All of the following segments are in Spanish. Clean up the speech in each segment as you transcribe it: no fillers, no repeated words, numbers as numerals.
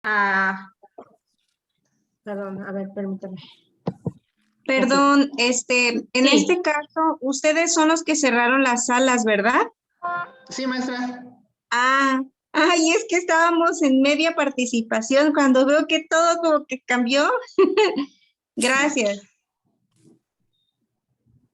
Ah, perdón, a ver, permítame. Perdón, en Sí. este caso, ustedes son los que cerraron las salas, ¿verdad? Sí, maestra. Ay, es que estábamos en media participación cuando veo que todo como que cambió. Gracias.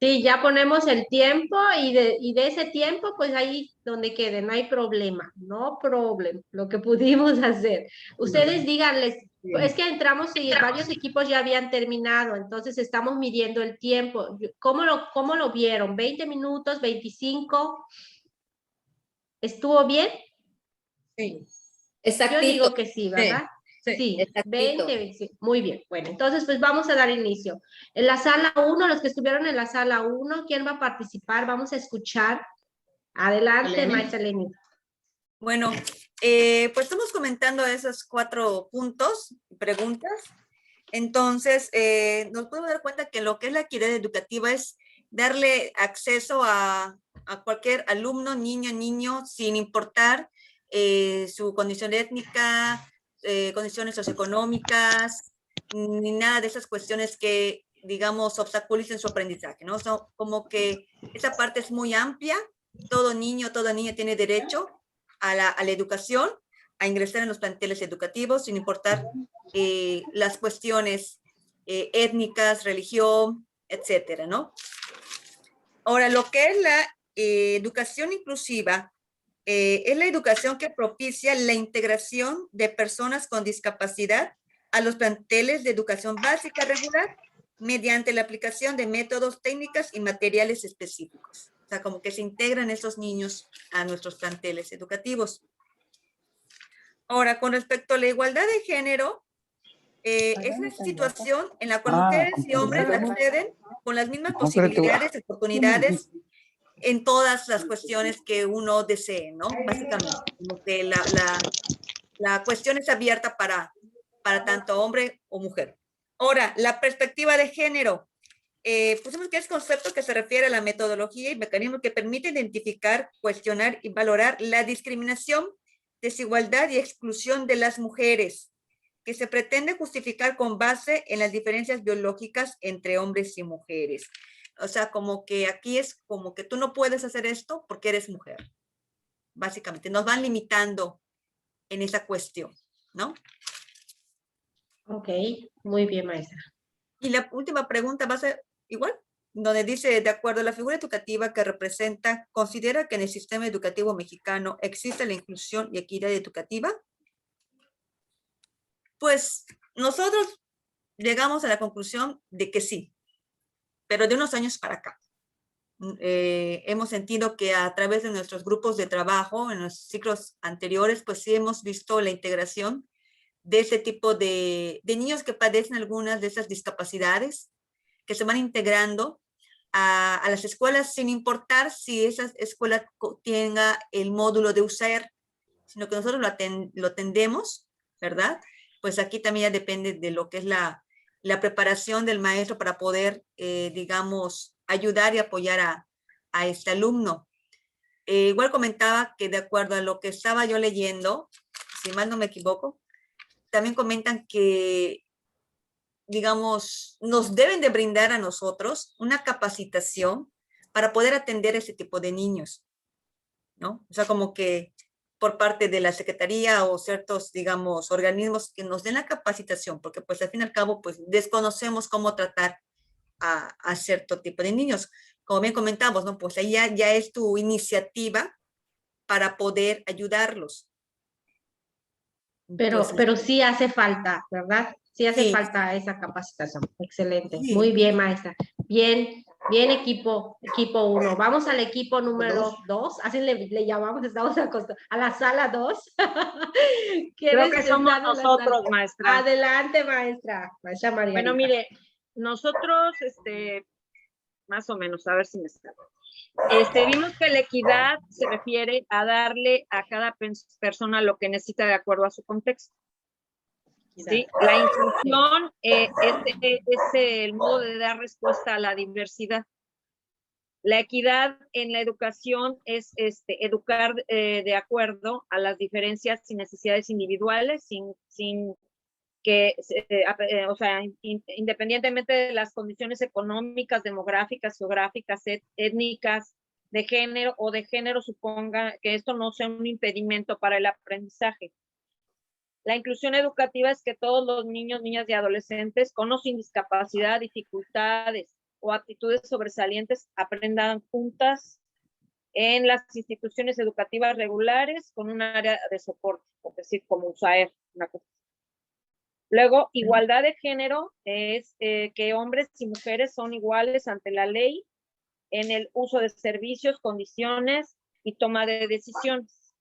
Sí, ya ponemos el tiempo y de ese tiempo, pues ahí donde quede, no hay problema, no problema, lo que pudimos hacer. Ustedes díganles, es que entramos y varios equipos ya habían terminado, entonces estamos midiendo el tiempo. ¿Cómo lo vieron? ¿20 minutos, 25? ¿Estuvo bien? Sí. Yo Exactito. digo que sí, ¿verdad? Sí, exactito. 20, 25. Muy bien. Bueno, entonces pues vamos a dar inicio. En la sala 1, los que estuvieron en la sala 1, ¿quién va a participar? Vamos a escuchar. Adelante, Eleni. maestra Eleni. Bueno, pues estamos comentando esos 4 puntos, preguntas. Entonces, nos podemos dar cuenta que lo que es la equidad educativa es darle acceso a cualquier alumno, niño, sin importar su condición étnica, condiciones socioeconómicas, ni nada de esas cuestiones que, digamos, obstaculicen su aprendizaje, ¿no? Son como que esa parte es muy amplia. Todo niño, toda niña tiene derecho a la educación, a ingresar en los planteles educativos, sin importar las cuestiones étnicas, religión, etcétera, ¿no? Ahora, lo que es la educación inclusiva es la educación que propicia la integración de personas con discapacidad a los planteles de educación básica regular mediante la aplicación de métodos, técnicas y materiales específicos. O sea, como que se integran esos niños a nuestros planteles educativos. Ahora, con respecto a la igualdad de género, es una situación en la cual mujeres y hombres acceden con las mismas posibilidades y oportunidades en todas las cuestiones que uno desee, ¿no? Básicamente, como que la cuestión es abierta para tanto hombre o mujer. Ahora, la perspectiva de género. Pusimos que es concepto que se refiere a la metodología y mecanismos que permiten identificar, cuestionar y valorar la discriminación, desigualdad y exclusión de las mujeres, que se pretende justificar con base en las diferencias biológicas entre hombres y mujeres. O sea, como que aquí es como que tú no puedes hacer esto porque eres mujer. Básicamente, nos van limitando en esa cuestión, ¿no? Ok, muy bien, maestra. Y la última pregunta va a ser igual, donde dice, de acuerdo a la figura educativa que representa, ¿considera que en el sistema educativo mexicano existe la inclusión y equidad educativa? Pues nosotros llegamos a la conclusión de que sí, pero de unos años para acá. Hemos sentido que a través de nuestros grupos de trabajo, en los ciclos anteriores, pues sí hemos visto la integración de ese tipo de niños que padecen algunas de esas discapacidades, que se van integrando a las escuelas sin importar si esa escuela tenga el módulo de USAER, sino que nosotros lo atendemos, ¿verdad? Pues aquí también ya depende de lo que es la preparación del maestro para poder, digamos, ayudar y apoyar a este alumno. Igual comentaba que de acuerdo a lo que estaba yo leyendo, si mal no me equivoco, también comentan que, digamos, nos deben de brindar a nosotros una capacitación para poder atender ese tipo de niños, ¿no? O sea, como que por parte de la Secretaría o ciertos, digamos, organismos que nos den la capacitación, porque pues al fin y al cabo, pues desconocemos cómo tratar a cierto tipo de niños. Como bien comentamos, ¿no? Pues ahí ya es tu iniciativa para poder ayudarlos. Entonces, Pero sí hace falta, ¿verdad? Sí hace sí, falta esa capacitación. Excelente. sí. Muy bien, maestra. Bien, bien equipo 1. Vamos al equipo número 2. Así le llamamos, estamos acostumbrados. A la sala 2. Creo que somos nosotros, maestra. Adelante, maestra. Maestra María. Bueno, mire, nosotros, más o menos, a ver si me sale. Vimos que la equidad se refiere a darle a cada persona lo que necesita de acuerdo a su contexto. ¿Sí? La inclusión es el modo de dar respuesta a la diversidad. La equidad en la educación es educar de acuerdo a las diferencias y necesidades individuales, sin que, o sea, independientemente de las condiciones económicas, demográficas, geográficas, étnicas, de género suponga que esto no sea un impedimento para el aprendizaje. La inclusión educativa es que todos los niños, niñas y adolescentes con o sin discapacidad, dificultades o aptitudes sobresalientes aprendan juntas en las instituciones educativas regulares con un área de soporte, es decir, como USAER, una cosa. Luego, igualdad de género es que hombres y mujeres son iguales ante la ley en el uso de servicios, condiciones y toma de decisiones.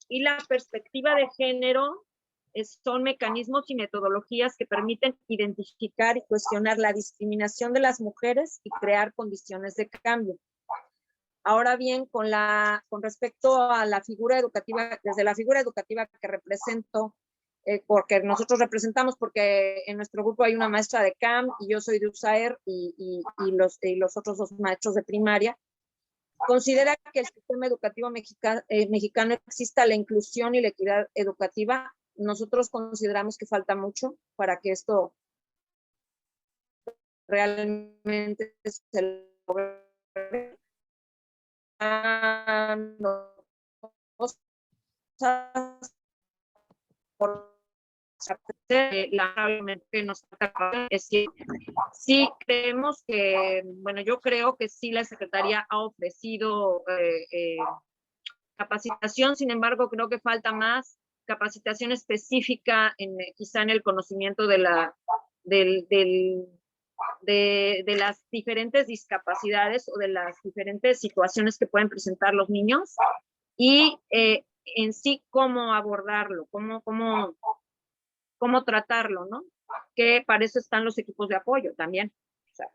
Y la perspectiva de género son mecanismos y metodologías que permiten identificar y cuestionar la discriminación de las mujeres y crear condiciones de cambio. Ahora bien, con respecto a la figura educativa, desde la figura educativa que represento, porque nosotros representamos, porque en nuestro grupo hay una maestra de CAM y yo soy de USAER y los otros 2 maestros de primaria, considera que el sistema educativo mexicano exista la inclusión y la equidad educativa. Nosotros consideramos que falta mucho para que esto realmente se logre. Lamentablemente nos es que sí creemos que, bueno, yo creo que sí la Secretaría ha ofrecido capacitación, sin embargo creo que falta más capacitación específica quizá en el conocimiento de las diferentes discapacidades o de las diferentes situaciones que pueden presentar los niños y en sí cómo abordarlo, cómo tratarlo, ¿no? Que para eso están los equipos de apoyo también. O sea,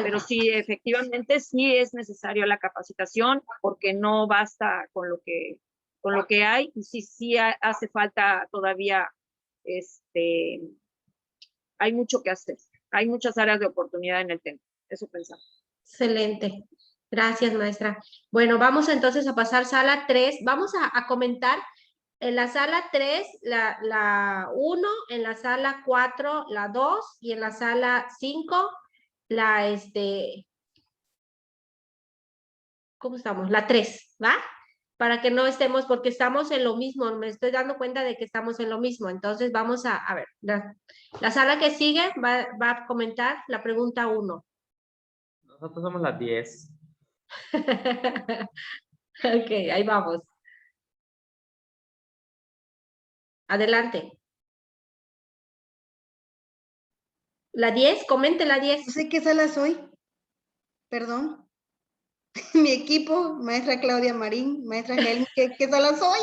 pero sí, efectivamente, sí es necesaria la capacitación porque no basta con lo que hay y sí hace falta todavía, hay mucho que hacer. Hay muchas áreas de oportunidad en el tema. Eso pensamos. Excelente. Gracias, maestra. Bueno, vamos entonces a pasar sala 3. Vamos a comentar en la sala 3, la 1, en la sala 4, la 2, y en la sala 5, ¿cómo estamos? La 3, ¿va? Para que no estemos, porque estamos en lo mismo, me estoy dando cuenta de que estamos en lo mismo. Entonces vamos a ver, la sala que sigue va a comentar la pregunta 1. Nosotros somos las 10. Ok, ahí vamos. Adelante. La 10, comente la 10. No sé qué sala soy. Perdón. Mi equipo, maestra Claudia Marín, maestra Helmi, ¿qué sala soy?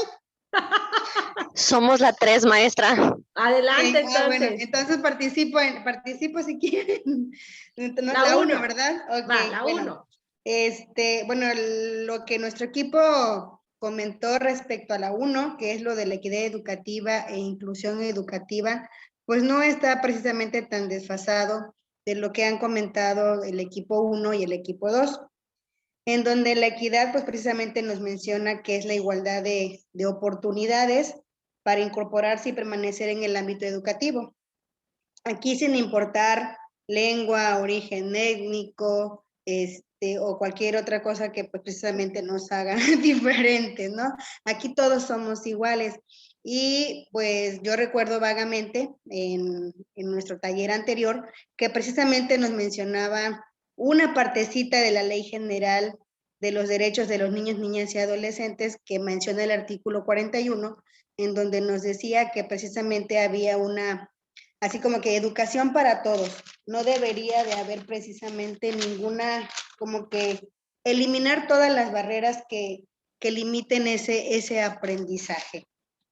Somos la 3, maestra. Adelante, entonces. Bueno, entonces participo si quieren. No, La la 1, uno. ¿verdad? Ok, Va, la bueno. 1. Bueno, lo que nuestro equipo comentó respecto a la 1, que es lo de la equidad educativa e inclusión educativa, pues no está precisamente tan desfasado de lo que han comentado el equipo 1 y el equipo 2, en donde la equidad pues precisamente nos menciona que es la igualdad de oportunidades para incorporarse y permanecer en el ámbito educativo. Aquí sin importar lengua, origen étnico, o cualquier otra cosa que pues precisamente nos haga diferentes, ¿no? Aquí todos somos iguales. Y pues yo recuerdo vagamente en nuestro taller anterior que precisamente nos mencionaba una partecita de la Ley General de los Derechos de los Niños, Niñas y Adolescentes que menciona el artículo 41, en donde nos decía que precisamente había una, así como que educación para todos. No debería de haber precisamente ninguna, como que eliminar todas las barreras que limiten ese aprendizaje.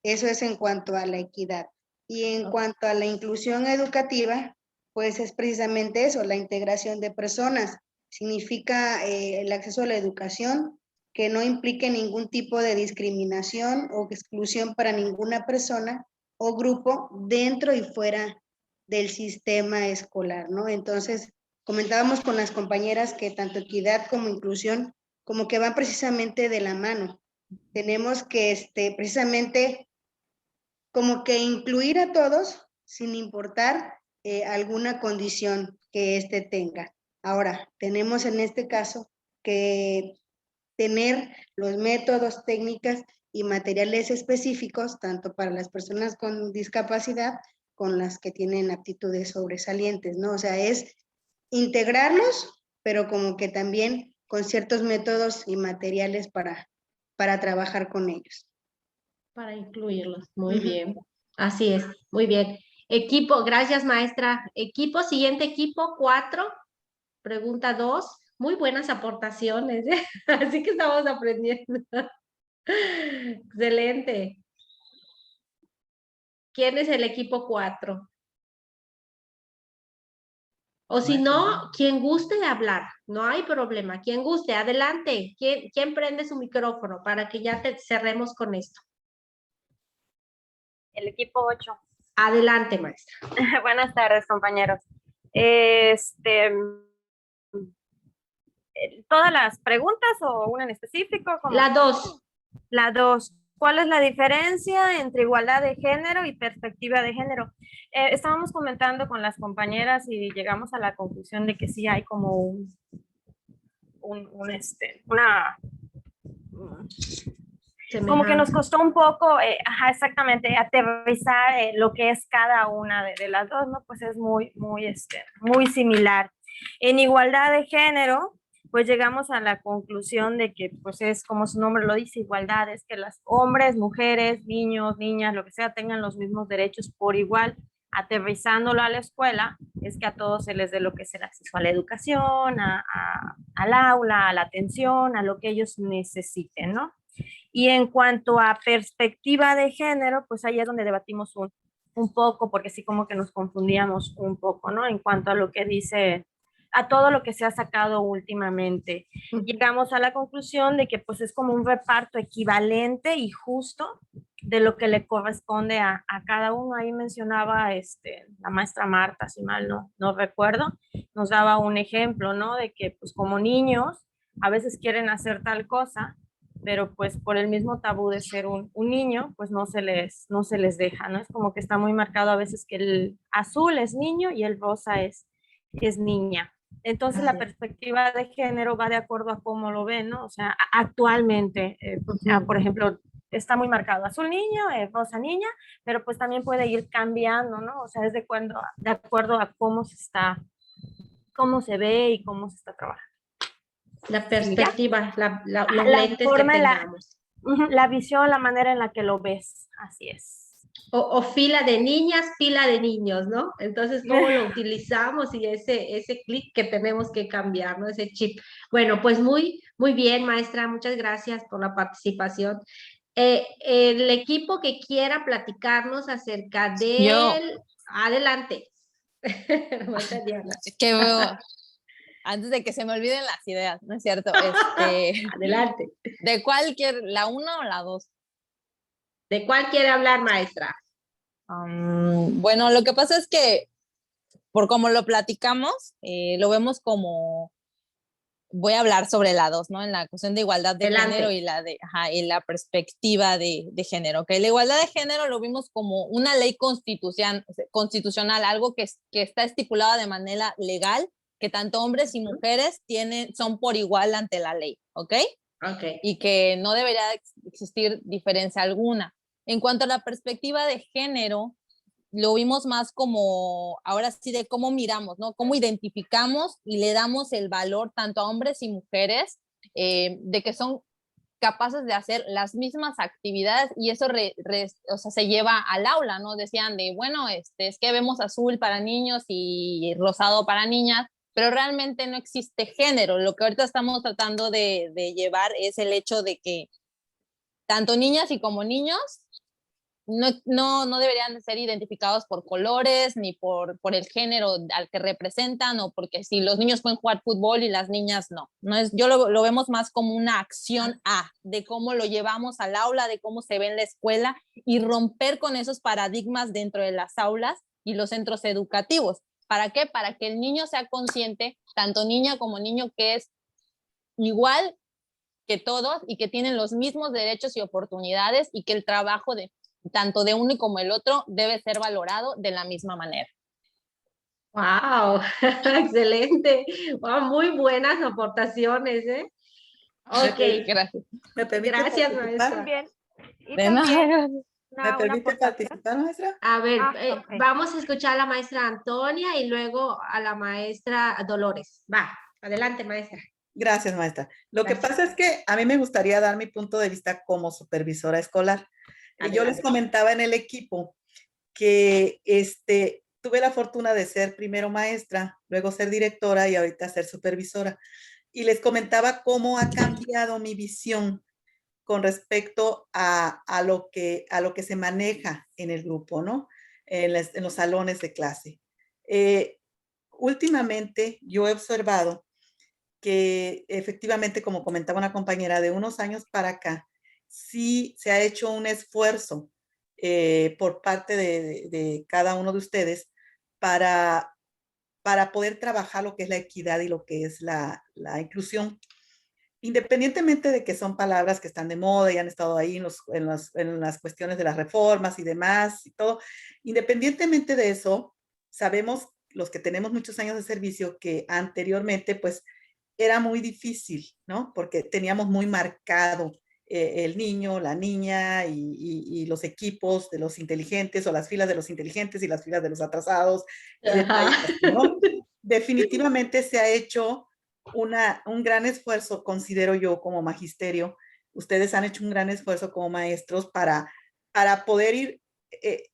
Eso es en cuanto a la equidad. Y en cuanto a la inclusión educativa, pues es precisamente eso, la integración de personas. Significa el acceso a la educación que no implique ningún tipo de discriminación o exclusión para ninguna persona o grupo dentro y fuera del sistema escolar, ¿no? Entonces, comentábamos con las compañeras que tanto equidad como inclusión como que van precisamente de la mano. Tenemos que precisamente como que incluir a todos sin importar alguna condición que éste tenga. Ahora, tenemos en este caso que tener los métodos, técnicas y materiales específicos, tanto para las personas con discapacidad, con las que tienen aptitudes sobresalientes, ¿no? O sea, es integrarlos, pero como que también con ciertos métodos y materiales para trabajar con ellos. Para incluirlos, muy bien. Así es, muy bien. Equipo, gracias maestra. Equipo, siguiente equipo, 4. Pregunta 2. Muy buenas aportaciones, ¿eh? Así que estamos aprendiendo. Excelente. ¿Quién es el equipo 4? O si no, quien guste de hablar, no hay problema. Quien guste, adelante. ¿Quién prende su micrófono para que ya cerremos con esto? El equipo 8. Adelante, maestra. Buenas tardes, compañeros. ¿Todas las preguntas o una en específico? La 2. La 2. ¿Cuál es la diferencia entre igualdad de género y perspectiva de género? Estábamos comentando con las compañeras y llegamos a la conclusión de que sí hay como como que nos costó un poco, exactamente, aterrizar lo que es cada una de las dos, ¿no? Pues es muy similar. En igualdad de género, pues llegamos a la conclusión de que, pues es como su nombre lo dice, igualdad, es que las hombres, mujeres, niños, niñas, lo que sea, tengan los mismos derechos por igual. Aterrizándolo a la escuela, es que a todos se les dé lo que es el acceso a la educación, al aula, a la atención, a lo que ellos necesiten, ¿no? Y en cuanto a perspectiva de género, pues ahí es donde debatimos un poco, porque sí como que nos confundíamos un poco, ¿no? En cuanto a lo que dice, a todo lo que se ha sacado últimamente. Llegamos a la conclusión de que pues es como un reparto equivalente y justo de lo que le corresponde a cada uno. Ahí mencionaba la maestra Marta, si mal no recuerdo, nos daba un ejemplo, ¿no? De que pues como niños a veces quieren hacer tal cosa, pero pues por el mismo tabú de ser un niño, pues no se les deja, ¿no? Es como que está muy marcado a veces que el azul es niño y el rosa es niña. Entonces la perspectiva de género va de acuerdo a cómo lo ven, ¿no? O sea, actualmente, por ejemplo, está muy marcado azul niño, rosa niña, pero pues también puede ir cambiando, ¿no? O sea, es de acuerdo a cómo se ve y cómo se está trabajando. La perspectiva, los la lentes forma, que tengamos. La visión, la manera en la que lo ves, así es. O fila de niñas, fila de niños, ¿no? Entonces, ¿cómo lo utilizamos? Y ese clic que tenemos que cambiar, ¿no? Ese chip. Bueno, pues muy bien, maestra, muchas gracias por la participación. El equipo que quiera platicarnos acerca del... Adelante. Es que veo, antes de que se me olviden las ideas, ¿no es cierto? Adelante. ¿De cuál quiere? ¿La 1 o la 2? ¿De cuál quiere hablar, maestra? Bueno, lo que pasa es que, por como lo platicamos, lo vemos como, voy a hablar sobre la 2, ¿no? En la cuestión de igualdad de género y la perspectiva de género. ¿Okay? La igualdad de género lo vimos como una ley constitucional, algo que está estipulado de manera legal, que tanto hombres y mujeres son por igual ante la ley, ¿ok? Ok. Y que no debería existir diferencia alguna. En cuanto a la perspectiva de género, lo vimos más como, ahora sí, de cómo miramos, ¿no? Cómo identificamos y le damos el valor tanto a hombres y mujeres, de que son capaces de hacer las mismas actividades y eso o sea, se lleva al aula, ¿no? Decían de, bueno, es que vemos azul para niños y rosado para niñas, pero realmente no existe género. Lo que ahorita estamos tratando de llevar es el hecho de que tanto niñas y como niños no deberían de ser identificados por colores ni por el género al que representan, o porque si los niños pueden jugar fútbol y las niñas no. Yo lo vemos más como una acción de cómo lo llevamos al aula, de cómo se ve en la escuela y romper con esos paradigmas dentro de las aulas y los centros educativos, ¿Para qué? Para que el niño sea consciente, tanto niña como niño, que es igual que todos y que tienen los mismos derechos y oportunidades y que el trabajo de tanto de uno como el otro debe ser valorado de la misma manera. Wow, excelente. Wow, muy buenas aportaciones, ¿eh? Ok, Gracias. ¿Me permite gracias, participar? maestra. Bien. Y De nada, también gracias. ¿Me una permite aportación. participar, maestra? A ver, Ok. vamos a escuchar a la maestra Antonia y luego a la maestra Dolores. Va, adelante, maestra. Gracias, maestra. Lo que Gracias. pasa es que a mí me gustaría dar mi punto de vista como supervisora escolar. Yo les Adelante. comentaba en el equipo que tuve la fortuna de ser primero maestra, luego ser directora y ahorita ser supervisora. Y les comentaba cómo ha cambiado mi visión con respecto a lo que se maneja en el grupo, ¿no? En los salones de clase. Últimamente yo he observado que efectivamente, como comentaba una compañera, de unos años para acá, sí se ha hecho un esfuerzo por parte de cada uno de ustedes para poder trabajar lo que es la equidad y lo que es la inclusión. Independientemente de que son palabras que están de moda y han estado ahí en las cuestiones de las reformas y demás y todo, independientemente de eso, sabemos los que tenemos muchos años de servicio que anteriormente pues era muy difícil, ¿no? Porque teníamos muy marcado el niño, la niña y los equipos de los inteligentes o las filas de los inteligentes y las filas de los atrasados y detalles así, ¿no? Definitivamente se ha hecho un gran esfuerzo, considero yo, como magisterio. Ustedes han hecho un gran esfuerzo como maestros para poder ir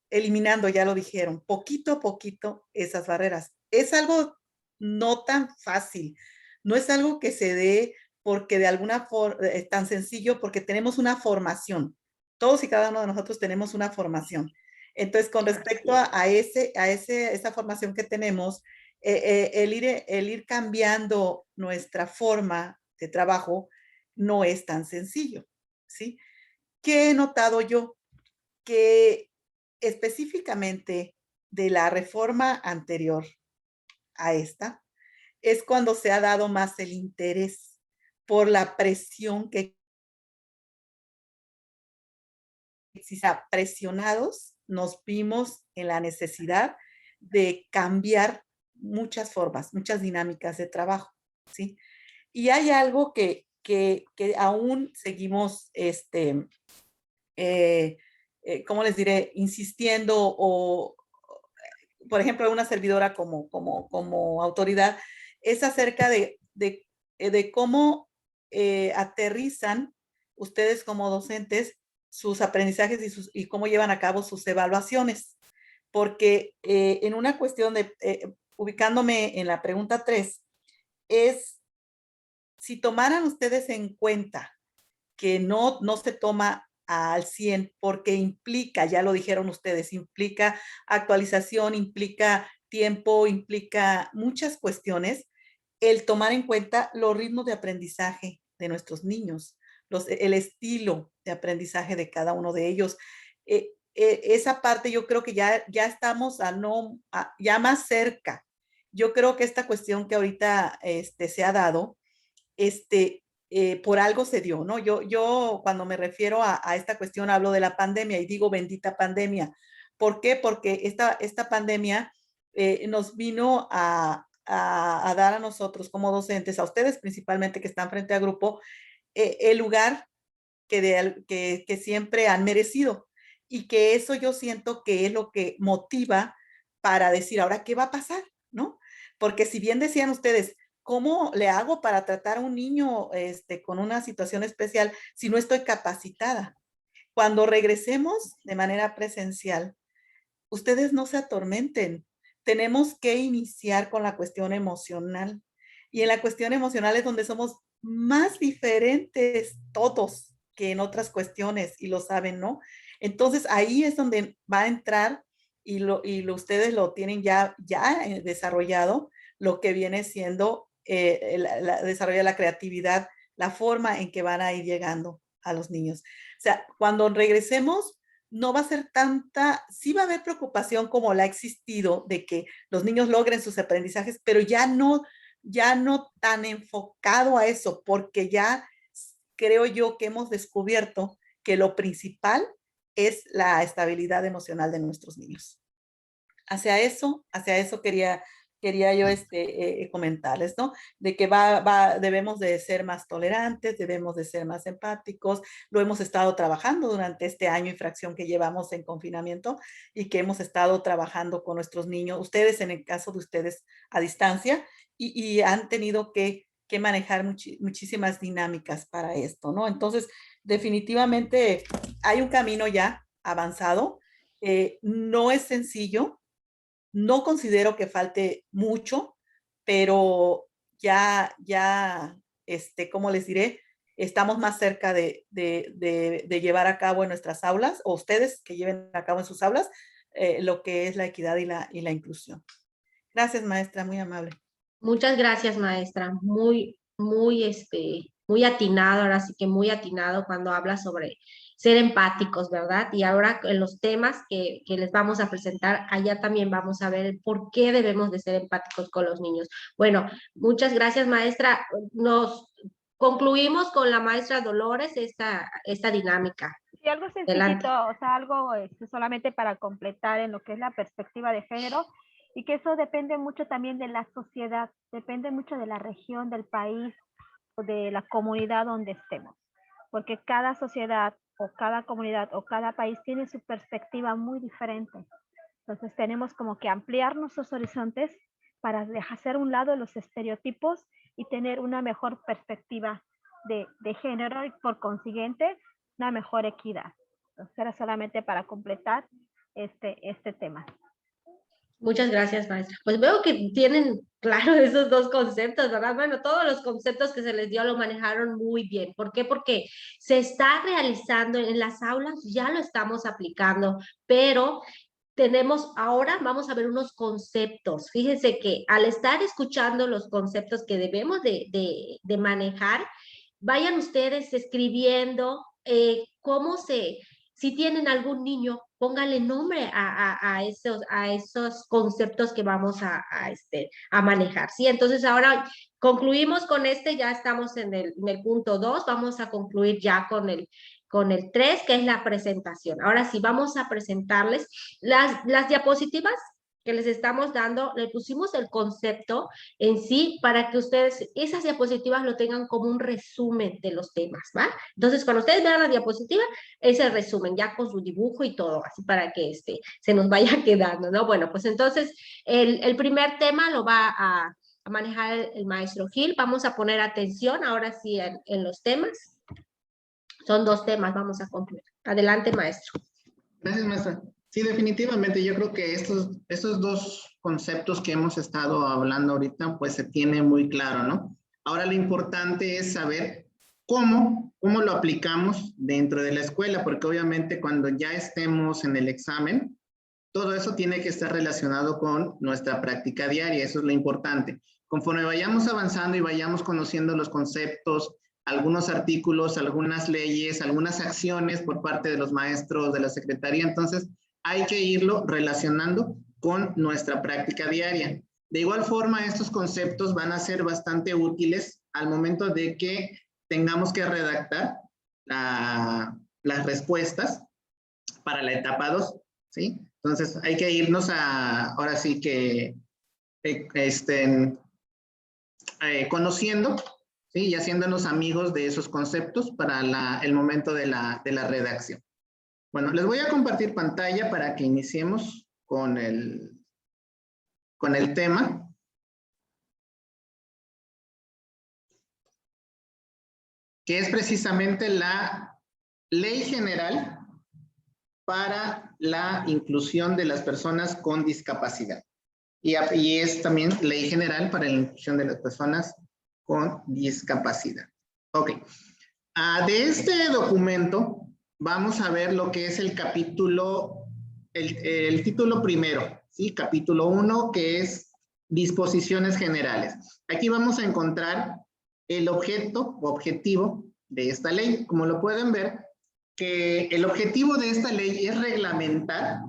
eliminando, ya lo dijeron, poquito a poquito esas barreras. Es algo no tan fácil, no es algo que se dé porque de alguna forma es tan sencillo, porque tenemos una formación. Todos y cada uno de nosotros tenemos una formación. Entonces, con respecto a esa formación que tenemos, el ir cambiando nuestra forma de trabajo no es tan sencillo, ¿sí? ¿Qué he notado yo? Que específicamente de la reforma anterior a esta, es cuando se ha dado más el interés por la presión que existe. Presionados, nos vimos en la necesidad de cambiar muchas formas, muchas dinámicas de trabajo, ¿sí? Y hay algo que aún seguimos, ¿cómo les diré? Insistiendo o, por ejemplo, una servidora como autoridad, es acerca de cómo aterrizan ustedes como docentes sus aprendizajes y cómo llevan a cabo sus evaluaciones. Porque en una cuestión de, ubicándome en la pregunta 3, es si tomaran ustedes en cuenta que no se toma al 100 porque implica, ya lo dijeron ustedes, implica actualización, implica tiempo, implica muchas cuestiones, el tomar en cuenta los ritmos de aprendizaje de nuestros niños, el estilo de aprendizaje de cada uno de ellos. Esa parte yo creo que ya estamos ya más cerca. Yo creo que esta cuestión que ahorita se ha dado, por algo se dio, ¿no? Yo cuando me refiero a esta cuestión hablo de la pandemia y digo bendita pandemia. ¿Por qué? Porque esta pandemia nos vino a dar a nosotros como docentes, a ustedes principalmente que están frente a grupo, el lugar que siempre han merecido. Y que eso yo siento que es lo que motiva para decir, ahora, ¿qué va a pasar? ¿No? Porque si bien decían ustedes, ¿cómo le hago para tratar a un niño con una situación especial si no estoy capacitada? Cuando regresemos de manera presencial, ustedes no se atormenten. Tenemos que iniciar con la cuestión emocional. Y en la cuestión emocional es donde somos más diferentes todos que en otras cuestiones y lo saben, ¿no? Entonces ahí es donde va a entrar y ustedes lo tienen ya desarrollado, lo que viene siendo desarrollar la creatividad, la forma en que van a ir llegando a los niños. O sea, cuando regresemos, no va a ser tanta, sí va a haber preocupación como la ha existido de que los niños logren sus aprendizajes, pero ya no tan enfocado a eso, porque ya creo yo que hemos descubierto que lo principal es la estabilidad emocional de nuestros niños. Hacia eso quería yo comentarles, ¿no? De que debemos de ser más tolerantes, debemos de ser más empáticos. Lo hemos estado trabajando durante este año y fracción que llevamos en confinamiento y que hemos estado trabajando con nuestros niños, ustedes en el caso de ustedes a distancia, y han tenido que manejar muchísimas dinámicas para esto, ¿no? Entonces, definitivamente hay un camino ya avanzado. No es sencillo. No considero que falte mucho, pero ya, ¿cómo les diré? Estamos más cerca de llevar a cabo en nuestras aulas, o ustedes que lleven a cabo en sus aulas, lo que es la equidad y la inclusión. Gracias, maestra, muy amable. Muchas gracias, maestra. Muy atinado, ahora sí que muy atinado cuando habla sobre ser empáticos, ¿verdad? Y ahora en los temas que les vamos a presentar, allá también vamos a ver por qué debemos de ser empáticos con los niños. Bueno, muchas gracias, maestra. Nos concluimos con la maestra Dolores esta dinámica. Sí, algo sencillito, o sea, algo solamente para completar en lo que es la perspectiva de género, y que eso depende mucho también de la sociedad, depende mucho de la región, del país, o de la comunidad donde estemos, porque cada sociedad o cada comunidad o cada país tiene su perspectiva muy diferente. Entonces tenemos como que ampliar nuestros horizontes para hacer a un lado los estereotipos y tener una mejor perspectiva de género y por consiguiente una mejor equidad. Entonces era solamente para completar este tema. Muchas gracias, maestra. Pues veo que tienen claro esos dos conceptos, ¿verdad? Bueno, todos los conceptos que se les dio lo manejaron muy bien. ¿Por qué? Porque se está realizando en las aulas, ya lo estamos aplicando, pero ahora vamos a ver unos conceptos. Fíjense que al estar escuchando los conceptos que debemos de manejar, vayan ustedes escribiendo si tienen algún niño, póngale nombre a esos conceptos que vamos a manejar, ¿sí? Entonces ahora concluimos con ya estamos en el punto 2, vamos a concluir ya con el 3, que es la presentación. Ahora sí, vamos a presentarles las diapositivas que les estamos dando, le pusimos el concepto en sí para que ustedes esas diapositivas lo tengan como un resumen de los temas, ¿va? Entonces, cuando ustedes vean la diapositiva, es el resumen, ya con su dibujo y todo, así para que se nos vaya quedando, ¿no? Bueno, pues entonces, el primer tema lo va a manejar el maestro Gil. Vamos a poner atención ahora sí en los temas. Son 2 temas, vamos a concluir. Adelante, maestro. Gracias, maestra. Sí, definitivamente, yo creo que estos 2 conceptos que hemos estado hablando ahorita, pues se tiene muy claro, ¿no? Ahora lo importante es saber cómo lo aplicamos dentro de la escuela, porque obviamente cuando ya estemos en el examen, todo eso tiene que estar relacionado con nuestra práctica diaria, eso es lo importante. Conforme vayamos avanzando y vayamos conociendo los conceptos, algunos artículos, algunas leyes, algunas acciones por parte de los maestros de la secretaría, entonces hay que irlo relacionando con nuestra práctica diaria. De igual forma, estos conceptos van a ser bastante útiles al momento de que tengamos que redactar las respuestas para la etapa 2, ¿sí? Entonces hay que irnos ahora sí que conociendo, ¿sí? Y haciéndonos amigos de esos conceptos para el momento de la redacción. Bueno, les voy a compartir pantalla para que iniciemos con el tema. Que es precisamente la Ley General para la inclusión de las personas con discapacidad. Y es también Ley General para la inclusión de las personas con discapacidad. Ok. De este documento vamos a ver lo que es el capítulo, el título primero, ¿sí? Capítulo 1, que es disposiciones generales. Aquí vamos a encontrar el objeto o objetivo de esta ley. Como lo pueden ver, que el objetivo de esta ley es reglamentar,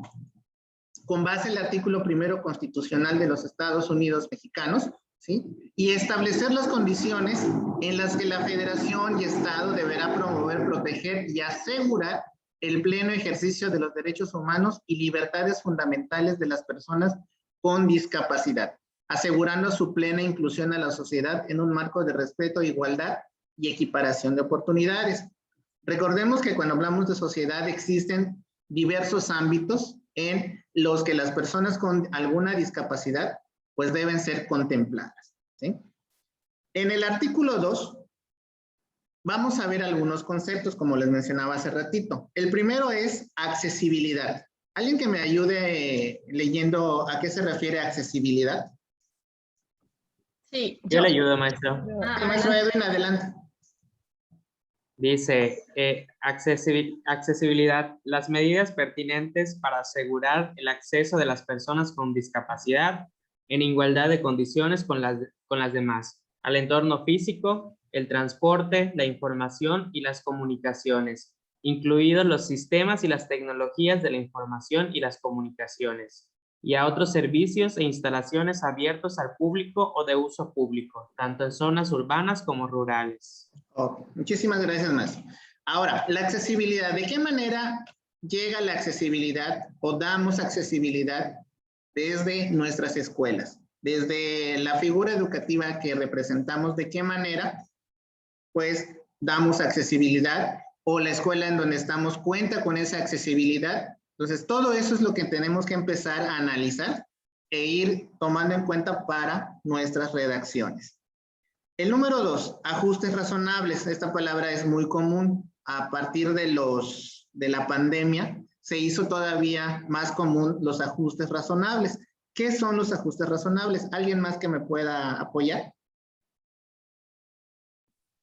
con base en el artículo 1 constitucional de los Estados Unidos mexicanos, ¿sí? Y establecer las condiciones en las que la Federación y Estado deberá promover, proteger y asegurar el pleno ejercicio de los derechos humanos y libertades fundamentales de las personas con discapacidad, asegurando su plena inclusión a la sociedad en un marco de respeto, igualdad y equiparación de oportunidades. Recordemos que cuando hablamos de sociedad existen diversos ámbitos en los que las personas con alguna discapacidad pues deben ser contempladas, ¿sí? En el artículo 2 vamos a ver algunos conceptos, como les mencionaba hace ratito. El primero es accesibilidad. ¿Alguien que me ayude leyendo a qué se refiere accesibilidad? Sí, Yo le ayudo, maestro. Maestro Edwin, adelante. Dice, accesibilidad, las medidas pertinentes para asegurar el acceso de las personas con discapacidad en igualdad de condiciones con las demás, al entorno físico, el transporte, la información y las comunicaciones, incluidos los sistemas y las tecnologías de la información y las comunicaciones, y a otros servicios e instalaciones abiertos al público o de uso público, tanto en zonas urbanas como rurales. Okay. Muchísimas gracias, maestro. Ahora, la accesibilidad. ¿De qué manera llega la accesibilidad o damos accesibilidad desde nuestras escuelas? Desde la figura educativa que representamos, ¿de qué manera pues damos accesibilidad? O la escuela en donde estamos cuenta con esa accesibilidad. Entonces, todo eso es lo que tenemos que empezar a analizar e ir tomando en cuenta para nuestras redacciones. El número 2, ajustes razonables. Esta palabra es muy común. A partir de la pandemia, se hizo todavía más común los ajustes razonables. ¿Qué son los ajustes razonables? ¿Alguien más que me pueda apoyar?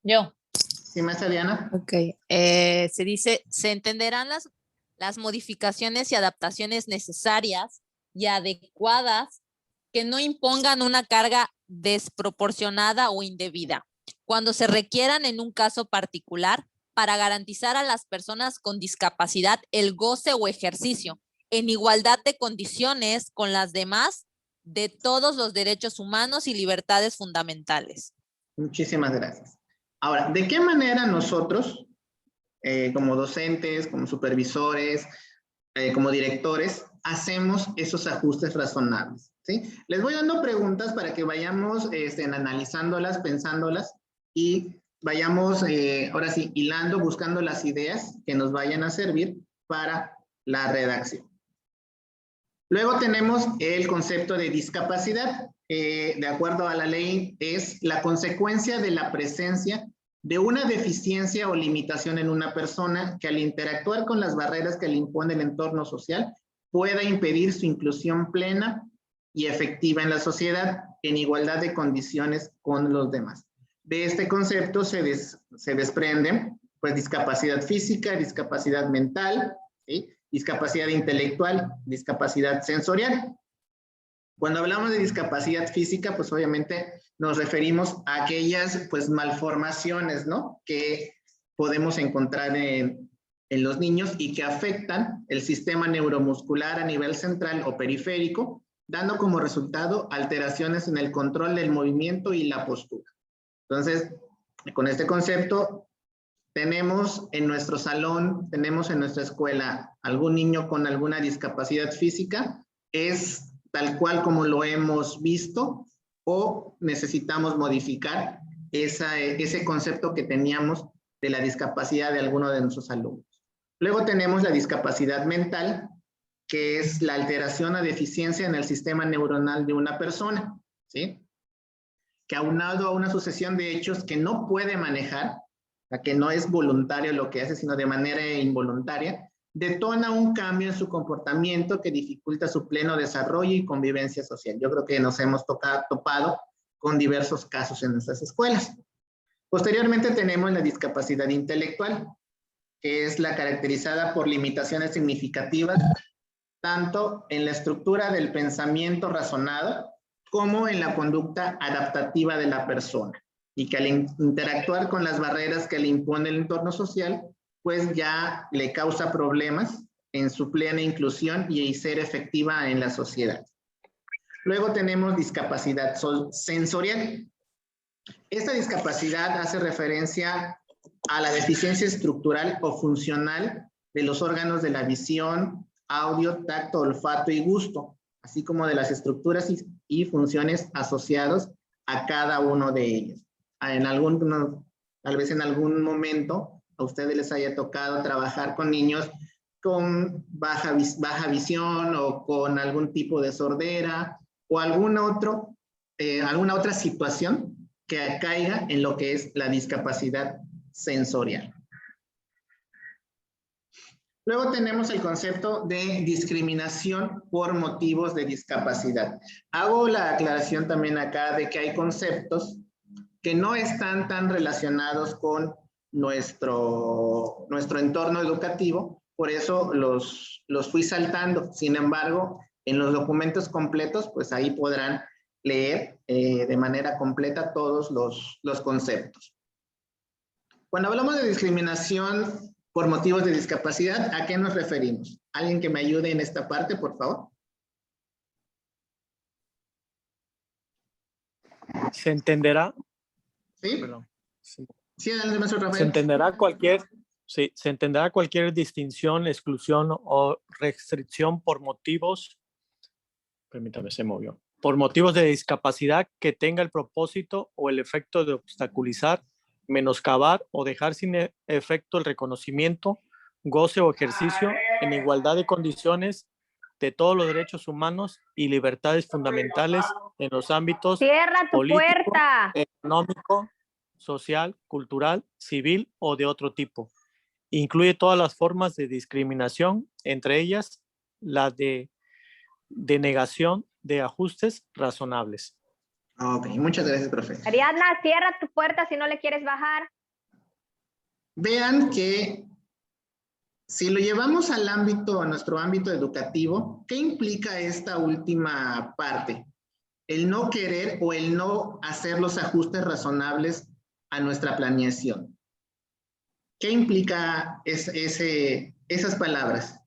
Yo. ¿Sí, maestra Diana? Ok. Se dice, se entenderán las modificaciones y adaptaciones necesarias y adecuadas que no impongan una carga desproporcionada o indebida, cuando se requieran en un caso particular para garantizar a las personas con discapacidad el goce o ejercicio en igualdad de condiciones con las demás de todos los derechos humanos y libertades fundamentales. Muchísimas gracias. Ahora, ¿de qué manera nosotros, como docentes, como supervisores, como directores, hacemos esos ajustes razonables? ¿Sí? Les voy dando preguntas para que vayamos analizándolas, pensándolas y vayamos, ahora sí, hilando, buscando las ideas que nos vayan a servir para la redacción. Luego tenemos el concepto de discapacidad. De acuerdo a la ley, es la consecuencia de la presencia de una deficiencia o limitación en una persona que al interactuar con las barreras que le impone el entorno social pueda impedir su inclusión plena y efectiva en la sociedad en igualdad de condiciones con los demás. De este concepto se desprenden pues discapacidad física, discapacidad mental, ¿sí? Discapacidad intelectual, discapacidad sensorial. Cuando hablamos de discapacidad física, pues obviamente nos referimos a aquellas pues malformaciones, ¿no? Que podemos encontrar en los niños y que afectan el sistema neuromuscular a nivel central o periférico, dando como resultado alteraciones en el control del movimiento y la postura. Entonces, con este concepto, tenemos en nuestro salón, tenemos en nuestra escuela algún niño con alguna discapacidad física, es tal cual como lo hemos visto, o necesitamos modificar ese concepto que teníamos de la discapacidad de alguno de nuestros alumnos. Luego tenemos la discapacidad mental, que es la alteración o deficiencia en el sistema neuronal de una persona, ¿sí? Que aunado a una sucesión de hechos que no puede manejar, o sea, que no es voluntario lo que hace, sino de manera involuntaria, detona un cambio en su comportamiento que dificulta su pleno desarrollo y convivencia social. Yo creo que nos hemos topado con diversos casos en nuestras escuelas. Posteriormente tenemos la discapacidad intelectual, que es la caracterizada por limitaciones significativas tanto en la estructura del pensamiento razonado como en la conducta adaptativa de la persona, y que al interactuar con las barreras que le impone el entorno social, pues ya le causa problemas en su plena inclusión y ser efectiva en la sociedad. Luego tenemos discapacidad sensorial. Esta discapacidad hace referencia a la deficiencia estructural o funcional de los órganos de la visión, audio, tacto, olfato y gusto, así como de las estructuras y funciones asociadas a cada uno de ellos. Tal vez en algún momento a ustedes les haya tocado trabajar con niños con baja visión o con algún tipo de sordera o alguna otra situación que caiga en lo que es la discapacidad sensorial. Luego tenemos el concepto de discriminación por motivos de discapacidad. Hago la aclaración también acá de que hay conceptos que no están tan relacionados con nuestro entorno educativo, por eso los fui saltando. Sin embargo, en los documentos completos, pues ahí podrán leer de manera completa todos los conceptos. Cuando hablamos de discriminación por motivos de discapacidad, ¿a qué nos referimos? ¿Alguien que me ayude en esta parte, por favor? Se entenderá. Sí. Perdón. Sí. Sí, adelante, maestro Rafael. Se entenderá cualquier distinción, exclusión o restricción por motivos, permítame, se movió, por motivos de discapacidad que tenga el propósito o el efecto de obstaculizar, menoscabar o dejar sin efecto el reconocimiento, goce o ejercicio en igualdad de condiciones de todos los derechos humanos y libertades fundamentales en los ámbitos político, económico, social, cultural, civil o de otro tipo. Incluye todas las formas de discriminación, entre ellas la de denegación de ajustes razonables. Ok, muchas gracias, profe. Ariadna, cierra tu puerta si no le quieres bajar. Vean que si lo llevamos al ámbito, a nuestro ámbito educativo, ¿qué implica esta última parte? El no querer o el no hacer los ajustes razonables a nuestra planeación. ¿Qué implica esas palabras?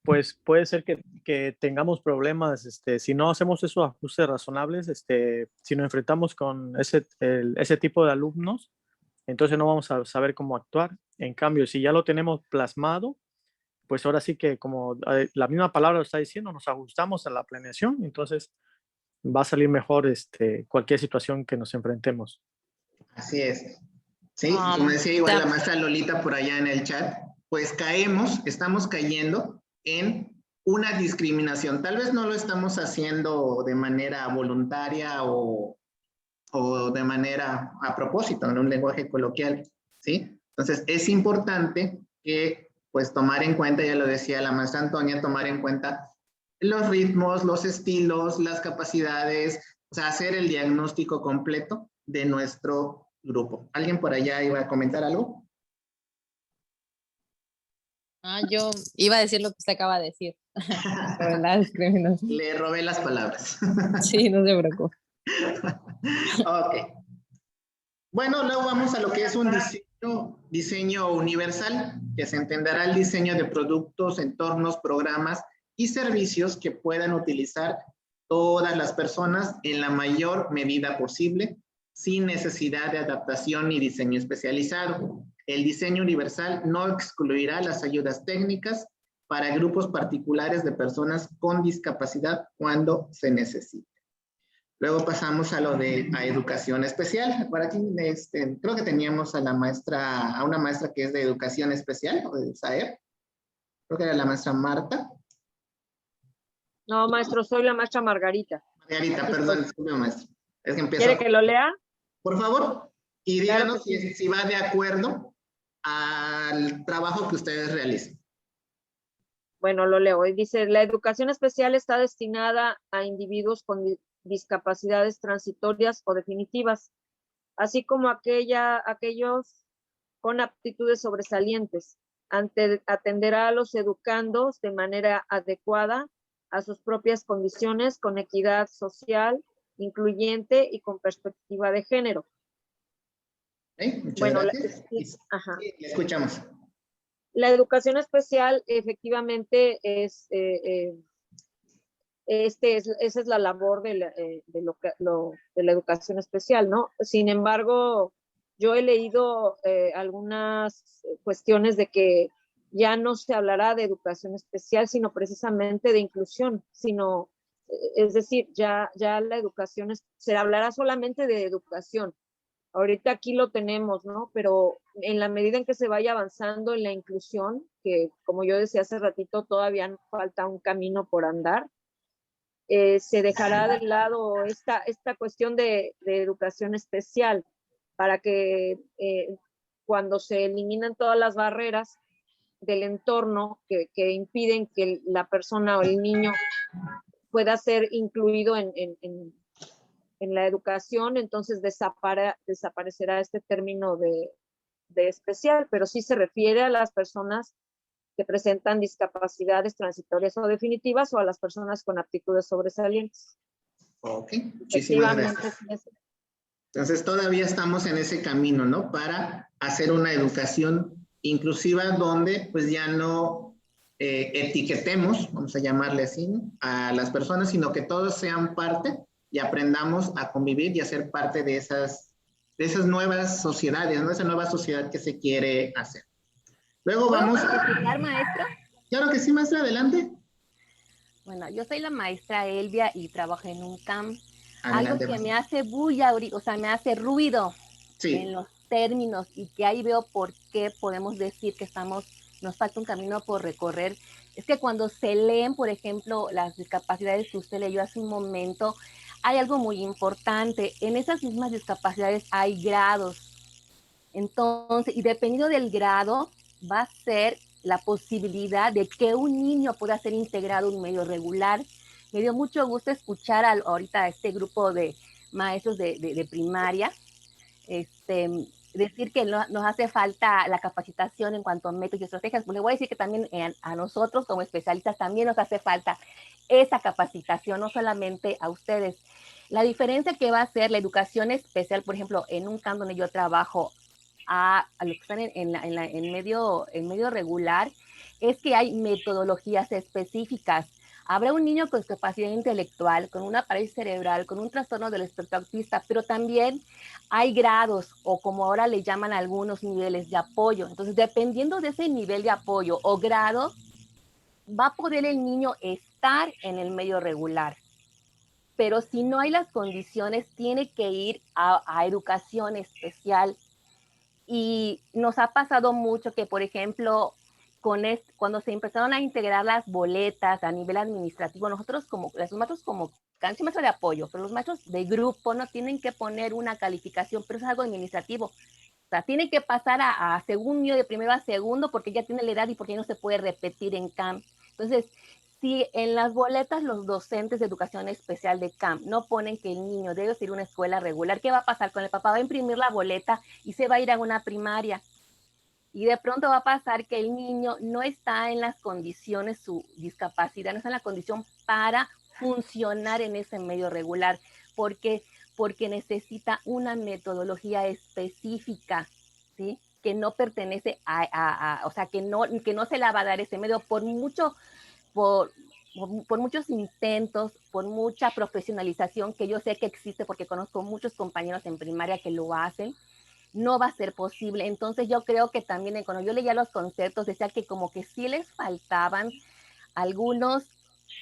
Pues puede ser que tengamos problemas, si no hacemos esos ajustes razonables, si nos enfrentamos con ese tipo de alumnos, entonces no vamos a saber cómo actuar. En cambio, si ya lo tenemos plasmado, pues ahora sí que, como la misma palabra lo está diciendo, nos ajustamos a la planeación, entonces va a salir mejor cualquier situación que nos enfrentemos. Así es. Sí, como decía igual la maestra Lolita por allá en el chat, pues estamos cayendo en una discriminación. Tal vez no lo estamos haciendo de manera voluntaria o de manera a propósito, en un lenguaje coloquial, ¿sí? Entonces, es importante que, pues, tomar en cuenta, ya lo decía la maestra Antonia, tomar en cuenta los ritmos, los estilos, las capacidades, o sea, hacer el diagnóstico completo de nuestro grupo. ¿Alguien por allá iba a comentar algo? Yo iba a decir lo que usted acaba de decir. La discriminación. Le robé las palabras. Sí, no se preocupe. Ok. Bueno, luego vamos a lo que es un diseño universal, que se entenderá el diseño de productos, entornos, programas y servicios que puedan utilizar todas las personas en la mayor medida posible, sin necesidad de adaptación ni diseño especializado. El diseño universal no excluirá las ayudas técnicas para grupos particulares de personas con discapacidad cuando se necesite. Luego pasamos a lo de educación especial. Por aquí creo que teníamos a una maestra que es de educación especial, o de SAER. Creo que era la maestra Marta. No, maestro, soy la maestra Margarita. Margarita, perdón, disculpe, maestro. Es que ¿Quiere que lo lea? Por favor, y díganos Claro que sí. si va de acuerdo al trabajo que ustedes realicen. Bueno, lo leo. Y dice, la educación especial está destinada a individuos con discapacidades transitorias o definitivas, así como aquellos con aptitudes sobresalientes. Atenderá a los educandos de manera adecuada a sus propias condiciones, con equidad social, incluyente y con perspectiva de género. Muchas gracias. Ajá. Sí, le escuchamos. La educación especial efectivamente esa es la labor de la educación especial, ¿no? Sin embargo, yo he leído algunas cuestiones de que ya no se hablará de educación especial, sino precisamente de inclusión, es decir, ya la educación se hablará solamente de educación. Ahorita aquí lo tenemos, ¿no? Pero en la medida en que se vaya avanzando en la inclusión, que como yo decía hace ratito, todavía falta un camino por andar, se dejará de lado esta cuestión de educación especial para que cuando se eliminan todas las barreras del entorno que impiden que la persona o el niño pueda ser incluido en la educación, entonces desaparecerá este término de especial, pero sí se refiere a las personas que presentan discapacidades transitorias o definitivas o a las personas con aptitudes sobresalientes. Ok, muchísimas gracias. Entonces todavía estamos en ese camino, ¿no? Para hacer una educación inclusiva donde pues ya no etiquetemos, vamos a llamarle así, ¿no?, a las personas, sino que todos sean parte y aprendamos a convivir y a ser parte de esas nuevas sociedades, ¿no? Esa nueva sociedad que se quiere hacer. Luego vamos... ¿Puedo participar, maestro? Claro que sí, maestra, adelante. Bueno, yo soy la maestra Elvia y trabajo en un camp. Adelante, algo que maestra. me hace bulla, o sea, me hace ruido en los términos, y que ahí veo por qué podemos decir que nos falta un camino por recorrer. Es que cuando se leen, por ejemplo, las discapacidades que usted leyó hace un momento, hay algo muy importante. En esas mismas discapacidades hay grados. Entonces, y dependiendo del grado, va a ser la posibilidad de que un niño pueda ser integrado en un medio regular. Me dio mucho gusto escuchar ahorita a este grupo de maestros de primaria decir que nos hace falta la capacitación en cuanto a métodos y estrategias. Pues le voy a decir que también a nosotros como especialistas también nos hace falta esa capacitación, no solamente a ustedes. La diferencia que va a ser la educación especial, por ejemplo, en un campo donde yo trabajo, a lo que están en medio regular, es que hay metodologías específicas. Habrá un niño con discapacidad intelectual, con una parálisis cerebral, con un trastorno del espectro autista, pero también hay grados, o como ahora le llaman algunos, niveles de apoyo. Entonces, dependiendo de ese nivel de apoyo o grado, va a poder el niño estar en el medio regular. Pero si no hay las condiciones, tiene que ir a educación especial. Y nos ha pasado mucho que, por ejemplo, cuando se empezaron a integrar las boletas a nivel administrativo, nosotros los maestros como maestros de apoyo, pero los maestros de grupo no tienen que poner una calificación, pero es algo administrativo. O sea, tienen que pasar a segundo, de primero a segundo, porque ya tiene la edad y porque no se puede repetir en CAM. Entonces, si en las boletas los docentes de educación especial de CAM no ponen que el niño debe ir a una escuela regular, ¿qué va a pasar con el papá? Va a imprimir la boleta y se va a ir a una primaria. Y de pronto va a pasar que el niño no está en las condiciones, su discapacidad no está en la condición para funcionar en ese medio regular. ¿Por qué? Porque necesita una metodología específica, ¿sí? Que no pertenece o sea, que no se la va a dar ese medio por muchos intentos, por mucha profesionalización que yo sé que existe, porque conozco muchos compañeros en primaria que lo hacen, no va a ser posible. Entonces yo creo que también cuando yo leía los conceptos decía que como que sí les faltaban algunos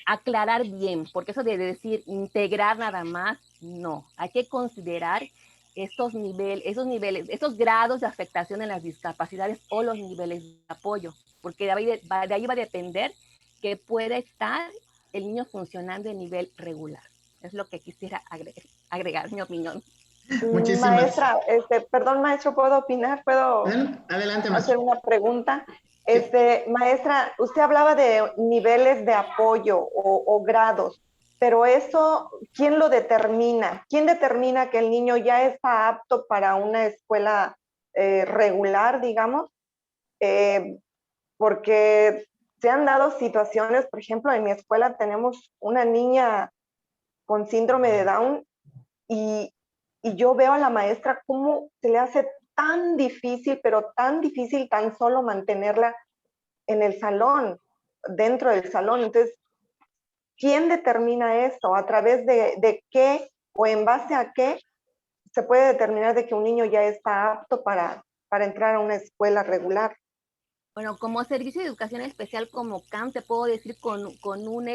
aclarar bien, porque eso de decir integrar nada más, no, hay que considerar estos grados de afectación en las discapacidades o los niveles de apoyo, porque de ahí va a depender que pueda estar el niño funcionando en nivel regular. Es lo que quisiera agregar mi opinión. Maestra, perdón, maestro, ¿puedo opinar? ¿Puedo Adelante, hacer una pregunta? Maestra, usted hablaba de niveles de apoyo o grados, pero eso, ¿quién lo determina? ¿Quién determina que el niño ya está apto para una escuela regular, digamos? Porque se han dado situaciones, por ejemplo, en mi escuela tenemos una niña con síndrome de Down y yo veo a la maestra cómo se le hace tan difícil, pero tan difícil tan solo mantenerla en el salón, dentro del salón. Entonces, ¿quién determina esto? ¿A través de qué o en base a qué se puede determinar de que un niño ya está apto para entrar a una escuela regular? Bueno, como servicio de educación especial como CAM, te puedo decir con un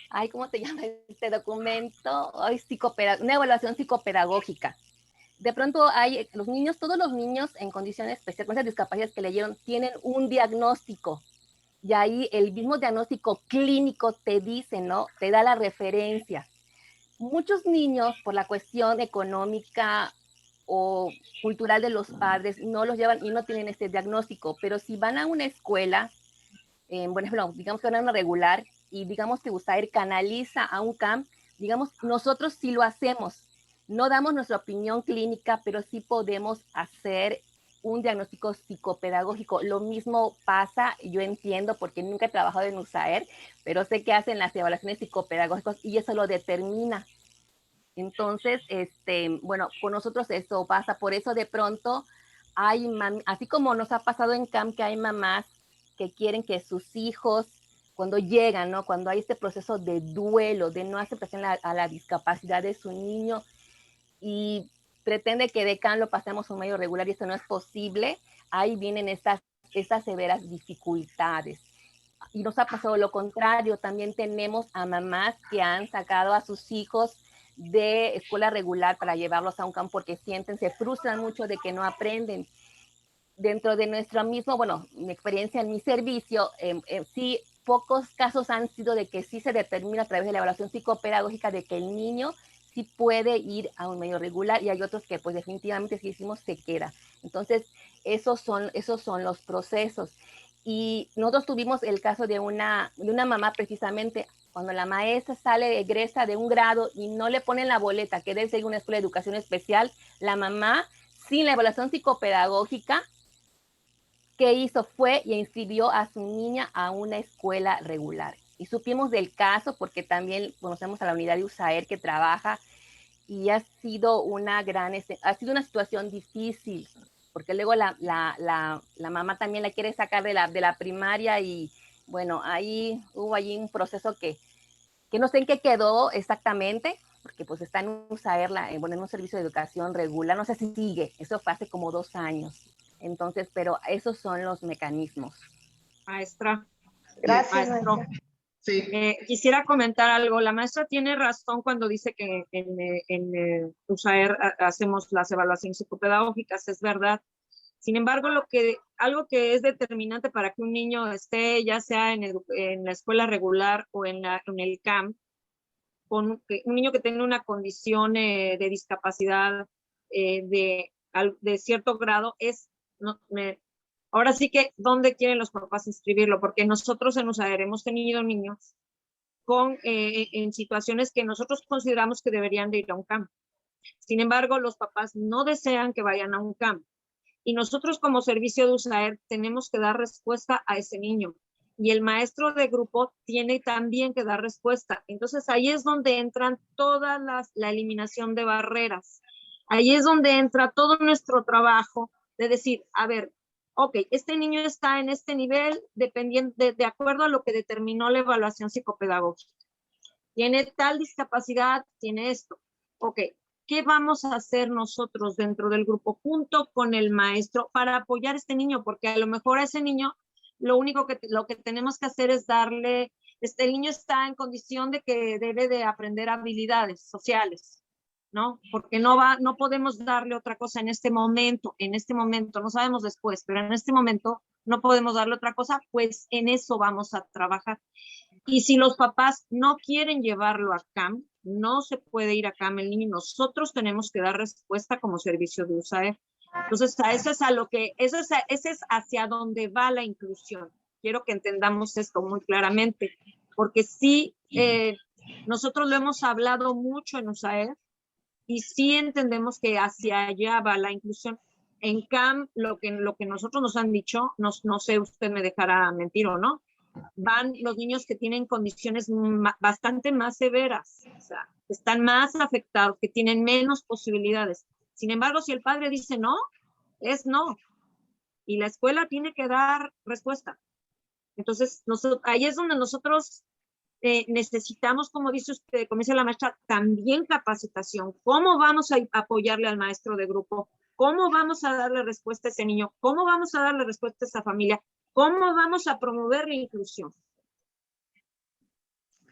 ay, ¿cómo te llama este documento? Ay, una evaluación psicopedagógica. De pronto hay los niños, todos los niños en condiciones especiales, con esas discapacidades que leyeron, tienen un diagnóstico. Y ahí el mismo diagnóstico clínico te dice, ¿no? Te da la referencia. Muchos niños, por la cuestión económica o cultural de los padres, no los llevan y no tienen este diagnóstico. Pero si van a una escuela, por ejemplo, digamos que van a una regular y digamos que USAER canaliza a un CAM, digamos, nosotros sí lo hacemos. No damos nuestra opinión clínica, pero sí podemos hacer un diagnóstico psicopedagógico. Lo mismo pasa, yo entiendo, porque nunca he trabajado en USAER, pero sé que hacen las evaluaciones psicopedagógicas y eso lo determina. Entonces, bueno, con nosotros eso pasa. Por eso de pronto hay, así como nos ha pasado en CAM, que hay mamás que quieren que sus hijos, cuando llegan, ¿no? Cuando hay este proceso de duelo, de no aceptación a la discapacidad de su niño, y pretende que de CAM lo pasemos a un medio regular y esto no es posible, ahí vienen estas severas dificultades. Y nos ha pasado lo contrario, también tenemos a mamás que han sacado a sus hijos de escuela regular para llevarlos a un CAM porque se frustran mucho de que no aprenden. Dentro de nuestro mismo, bueno, mi experiencia en mi servicio, sí, pocos casos han sido de que sí se determina a través de la evaluación psicopedagógica de que el niño sí puede ir a un medio regular y hay otros que pues definitivamente si hicimos se queda. Entonces, esos son los procesos. Y nosotros tuvimos el caso de una mamá precisamente, cuando la maestra egresa de un grado y no le ponen la boleta que debe ser una escuela de educación especial, la mamá, sin la evaluación psicopedagógica, ¿qué hizo? Fue y inscribió a su niña a una escuela regular. Y supimos del caso porque también conocemos a la unidad de USAER que trabaja y ha sido una situación difícil porque luego la mamá también la quiere sacar de la primaria y bueno, hubo allí un proceso que no sé en qué quedó exactamente, porque pues está en USAER, en un servicio de educación regular, no sé si sigue, eso fue hace como 2 años. Entonces, pero esos son los mecanismos. Maestra. Gracias, maestro. Sí. Quisiera comentar algo. La maestra tiene razón cuando dice que en USAER hacemos las evaluaciones psicopedagógicas, es verdad. Sin embargo, algo que es determinante para que un niño esté, ya sea en la escuela regular o en el CAM, con un niño que tenga una condición de discapacidad de cierto grado, ahora sí que, ¿dónde quieren los papás inscribirlo? Porque nosotros en USAER hemos tenido niños en situaciones que nosotros consideramos que deberían de ir a un CAM. Sin embargo, los papás no desean que vayan a un CAM. Y nosotros como servicio de USAER tenemos que dar respuesta a ese niño. Y el maestro de grupo tiene también que dar respuesta. Entonces ahí es donde entran toda la eliminación de barreras. Ahí es donde entra todo nuestro trabajo de decir, a ver, ok, este niño está en este nivel de acuerdo a lo que determinó la evaluación psicopedagógica. Tiene tal discapacidad, tiene esto. Ok, ¿qué vamos a hacer nosotros dentro del grupo junto con el maestro para apoyar a este niño? Porque a lo mejor a ese niño lo que tenemos que hacer es darle, el niño está en condición de que debe de aprender habilidades sociales, ¿no? Porque no podemos darle otra cosa en este momento, no sabemos después, pero en este momento no podemos darle otra cosa, pues en eso vamos a trabajar. Y si los papás no quieren llevarlo a CAM, no se puede ir a CAM el niño, nosotros tenemos que dar respuesta como servicio de USAER. Entonces, ese es hacia donde va la inclusión. Quiero que entendamos esto muy claramente, porque sí, nosotros lo hemos hablado mucho en USAER y sí entendemos que hacia allá va la inclusión. En CAM, lo que nosotros nos han dicho, no sé, usted me dejará mentir o no, van los niños que tienen condiciones bastante más severas, o sea, están más afectados, que tienen menos posibilidades. Sin embargo, si el padre dice no, es no. Y la escuela tiene que dar respuesta. Entonces, ahí es donde nosotros necesitamos, como dice usted, como dice la maestra, también capacitación. ¿Cómo vamos a apoyarle al maestro de grupo? ¿Cómo vamos a darle respuesta a ese niño? ¿Cómo vamos a darle respuesta a esa familia? ¿Cómo vamos a promover la inclusión?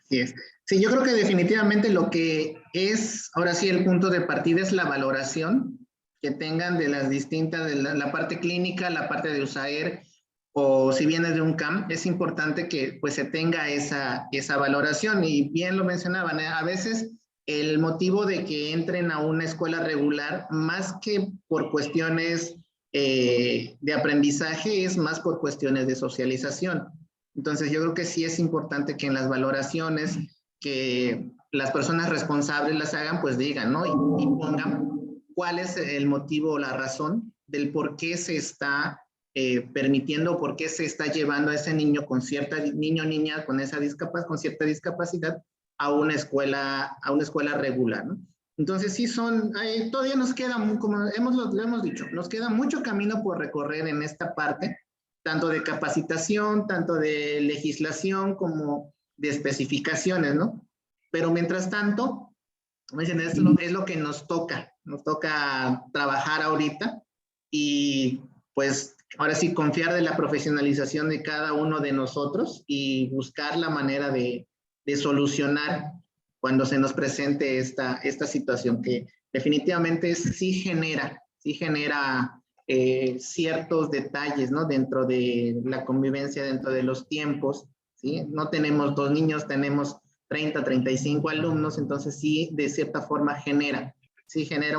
Así es. Sí, yo creo que definitivamente lo que es, ahora sí, el punto de partida es la valoración que tengan de las distintas, de la parte clínica, la parte de USAER, o si vienes de un CAM, es importante que pues se tenga esa valoración. Y bien lo mencionaban, a veces el motivo de que entren a una escuela regular, más que por cuestiones de aprendizaje, es más por cuestiones de socialización. Entonces yo creo que sí es importante que en las valoraciones que las personas responsables las hagan, pues digan, ¿no? Y pongan cuál es el motivo o la razón del por qué se está permitiendo, por qué se está llevando a ese niño con cierta, niño o niña con cierta discapacidad a una escuela regular, ¿no? Entonces sí todavía nos queda, como lo hemos dicho, nos queda mucho camino por recorrer en esta parte, tanto de capacitación, tanto de legislación como de especificaciones, ¿no? Pero mientras tanto, es lo que nos toca trabajar ahorita y pues ahora sí confiar de la profesionalización de cada uno de nosotros y buscar la manera de solucionar cuando se nos presente esta situación que definitivamente sí genera ciertos detalles, ¿no? Dentro de la convivencia, dentro de los tiempos, ¿sí? No tenemos 2 niños, tenemos 30, 35 alumnos, entonces sí, de cierta forma genera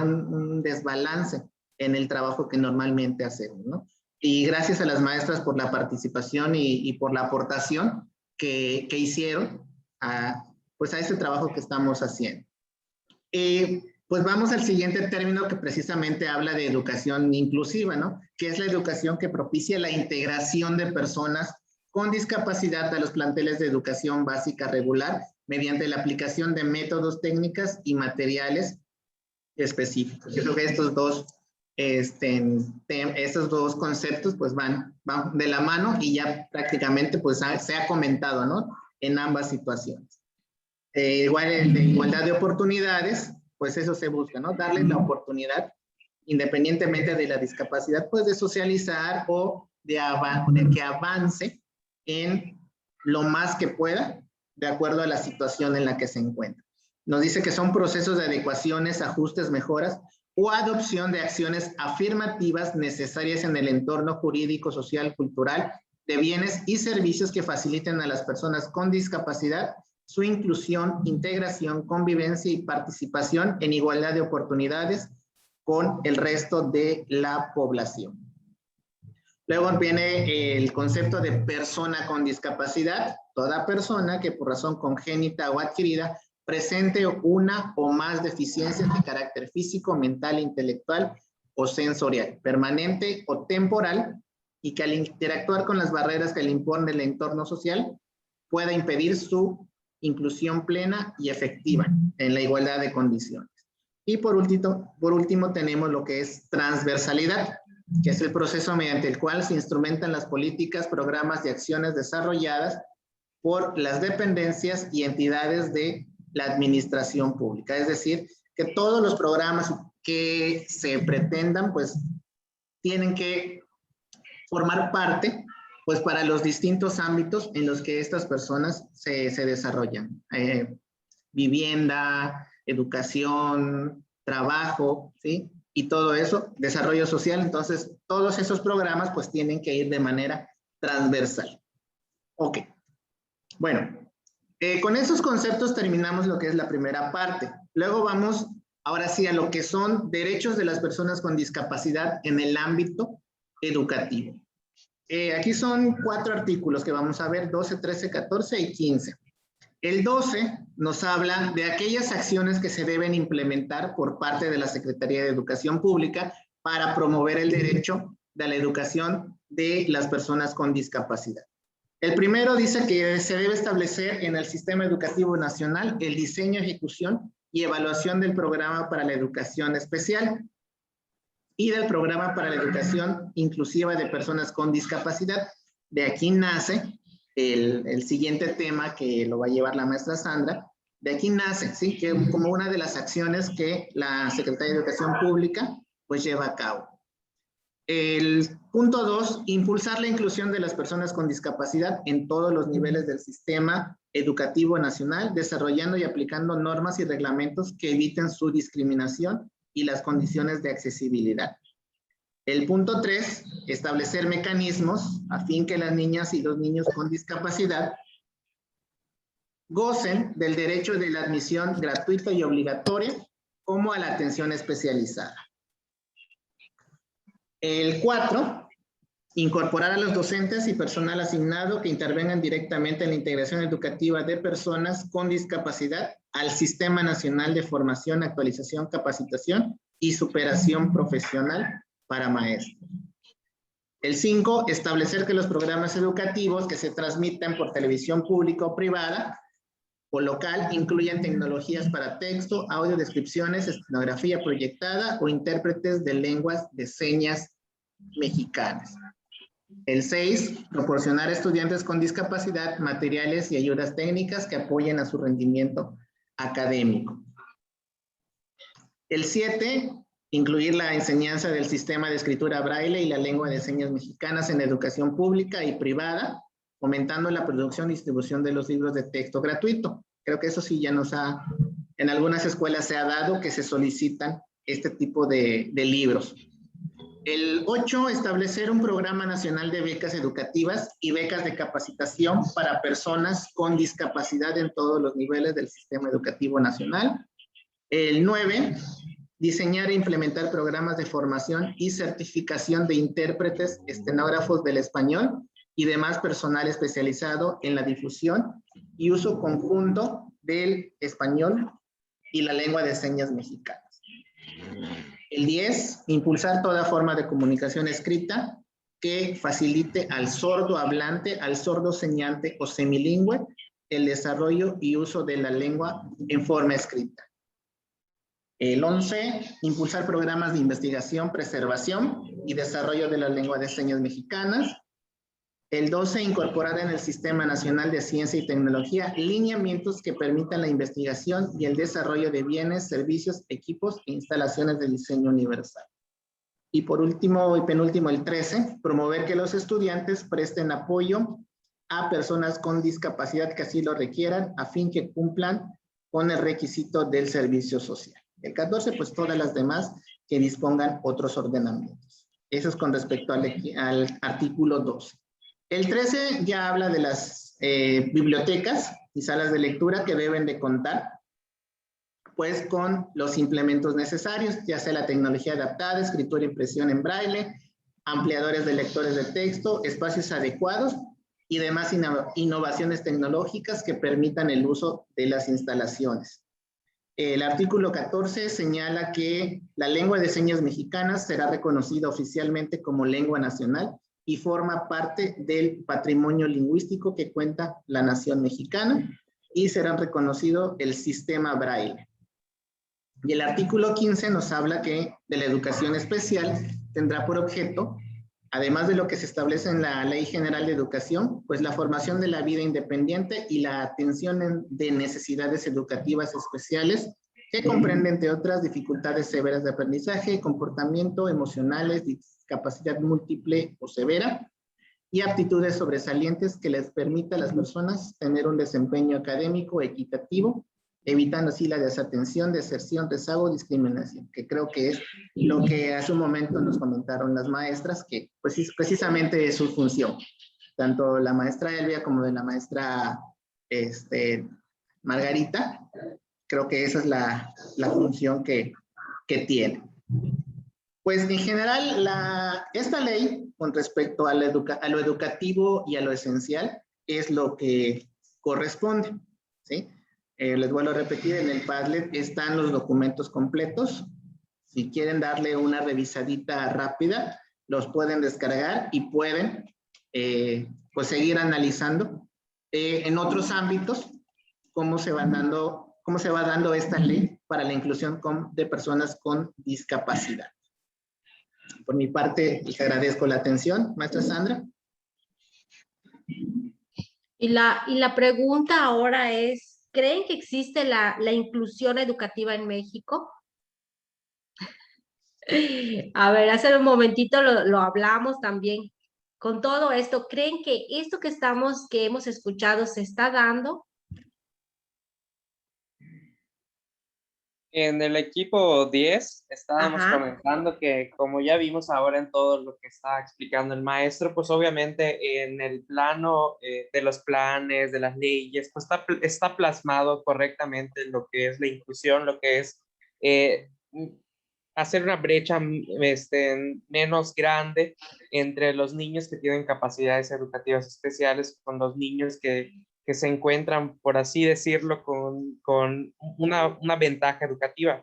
un desbalance en el trabajo que normalmente hacemos, ¿no? Y gracias a las maestras por la participación y por la aportación que hicieron a este trabajo que estamos haciendo. Pues vamos al siguiente término que precisamente habla de educación inclusiva, ¿no? Que es la educación que propicia la integración de personas con discapacidad a los planteles de educación básica regular mediante la aplicación de métodos, técnicas y materiales específicos. Yo creo que estos dos conceptos pues van de la mano y ya prácticamente pues se ha comentado, ¿no? En ambas situaciones. Igual de igualdad de oportunidades, pues eso se busca, ¿no? Darles la oportunidad, independientemente de la discapacidad, pues de socializar o de que avance en lo más que pueda, de acuerdo a la situación en la que se encuentra. Nos dice que son procesos de adecuaciones, ajustes, mejoras o adopción de acciones afirmativas necesarias en el entorno jurídico, social, cultural, de bienes y servicios que faciliten a las personas con discapacidad su inclusión, integración, convivencia y participación en igualdad de oportunidades con el resto de la población. Luego viene el concepto de persona con discapacidad, toda persona que por razón congénita o adquirida presente una o más deficiencias de carácter físico, mental, intelectual o sensorial, permanente o temporal, y que al interactuar con las barreras que le impone el entorno social pueda impedir su inclusión plena y efectiva en la igualdad de condiciones. Y por último tenemos lo que es transversalidad, que es el proceso mediante el cual se instrumentan las políticas, programas y acciones desarrolladas por las dependencias y entidades de la administración pública. Es decir, que todos los programas que se pretendan, pues, tienen que formar parte, pues, para los distintos ámbitos en los que estas personas se desarrollan. Vivienda, educación, trabajo, ¿sí? Y todo eso, desarrollo social. Entonces, todos esos programas, pues, tienen que ir de manera transversal. Ok. Bueno, con esos conceptos terminamos lo que es la primera parte. Luego vamos, ahora sí, a lo que son derechos de las personas con discapacidad en el ámbito educativo. Aquí son 4 artículos que vamos a ver, 12, 13, 14 y 15. El 12 nos habla de aquellas acciones que se deben implementar por parte de la Secretaría de Educación Pública para promover el derecho de la educación de las personas con discapacidad. El primero dice que se debe establecer en el Sistema Educativo Nacional el diseño, ejecución y evaluación del programa para la educación especial y del programa para la educación inclusiva de personas con discapacidad. De aquí nace el siguiente tema que lo va a llevar la maestra Sandra. De aquí nace, ¿sí? Que como una de las acciones que la Secretaría de Educación Pública pues lleva a cabo. El punto 2, impulsar la inclusión de las personas con discapacidad en todos los niveles del sistema educativo nacional, desarrollando y aplicando normas y reglamentos que eviten su discriminación y las condiciones de accesibilidad. El punto 3, establecer mecanismos a fin que las niñas y los niños con discapacidad gocen del derecho de la admisión gratuita y obligatoria como a la atención especializada. El 4, incorporar a los docentes y personal asignado que intervengan directamente en la integración educativa de personas con discapacidad al Sistema Nacional de Formación, Actualización, Capacitación y Superación Profesional para Maestros. El 5, establecer que los programas educativos que se transmitan por televisión pública o privada o local incluyan tecnologías para texto, audio, descripciones, escenografía proyectada o intérpretes de lenguas de señas mexicanas. El 6, proporcionar a estudiantes con discapacidad materiales y ayudas técnicas que apoyen a su rendimiento académico. El 7, incluir la enseñanza del sistema de escritura braille y la lengua de señas mexicanas en educación pública y privada, fomentando la producción y distribución de los libros de texto gratuito. Creo que eso sí ya en algunas escuelas se ha dado que se solicitan este tipo de libros. El 8, establecer un programa nacional de becas educativas y becas de capacitación para personas con discapacidad en todos los niveles del sistema educativo nacional. El 9, diseñar e implementar programas de formación y certificación de intérpretes, estenógrafos del español y demás personal especializado en la difusión y uso conjunto del español y la lengua de señas mexicanas. El 10, impulsar toda forma de comunicación escrita que facilite al sordo hablante, al sordo señante o semilingüe el desarrollo y uso de la lengua en forma escrita. El 11, impulsar programas de investigación, preservación y desarrollo de la lengua de señas mexicanas. El 12, incorporar en el Sistema Nacional de Ciencia y Tecnología lineamientos que permitan la investigación y el desarrollo de bienes, servicios, equipos e instalaciones de diseño universal. Y por último y penúltimo, el 13, promover que los estudiantes presten apoyo a personas con discapacidad que así lo requieran a fin que cumplan con el requisito del servicio social. El 14, pues todas las demás que dispongan otros ordenamientos. Eso es con respecto al artículo 12. El 13 ya habla de las bibliotecas y salas de lectura que deben de contar pues con los implementos necesarios, ya sea la tecnología adaptada, escritura e impresión en braille, ampliadores de lectores de texto, espacios adecuados y demás innovaciones tecnológicas que permitan el uso de las instalaciones. El artículo 14 señala que la lengua de señas mexicanas será reconocida oficialmente como lengua nacional y forma parte del patrimonio lingüístico que cuenta la nación mexicana y será reconocido el sistema braille. Y el artículo 15 nos habla que de la educación especial tendrá por objeto, además de lo que se establece en la Ley General de Educación, pues la formación de la vida independiente y la atención de necesidades educativas especiales que comprende, entre otras, dificultades severas de aprendizaje, comportamiento, emocionales, discapacidad múltiple o severa, y aptitudes sobresalientes que les permita a las personas tener un desempeño académico equitativo, evitando así la desatención, deserción, rezago, discriminación, que creo que es lo que hace un momento nos comentaron las maestras, que pues es precisamente su función, tanto la maestra Elvia como de la maestra Margarita, creo que esa es la función que tiene. Pues en general, esta ley con respecto a lo educativo y a lo esencial es lo que corresponde, ¿sí? Les vuelvo a repetir, en el Padlet están los documentos completos. Si quieren darle una revisadita rápida, los pueden descargar y pueden pues seguir analizando en otros ámbitos cómo se va dando esta ley para la inclusión de personas con discapacidad. Por mi parte, les agradezco la atención, maestra Sandra. Y la pregunta ahora es, ¿creen que existe la inclusión educativa en México? A ver, hace un momentito lo hablamos también. Con todo esto, ¿creen que esto que hemos escuchado se está dando? En el equipo 10 estábamos Ajá. comentando que, como ya vimos ahora en todo lo que está explicando el maestro, pues obviamente en el plano de los planes, de las leyes, pues está plasmado correctamente lo que es la inclusión, lo que es hacer una brecha menos grande entre los niños que tienen capacidades educativas especiales con los niños que se encuentran, por así decirlo, con una ventaja educativa.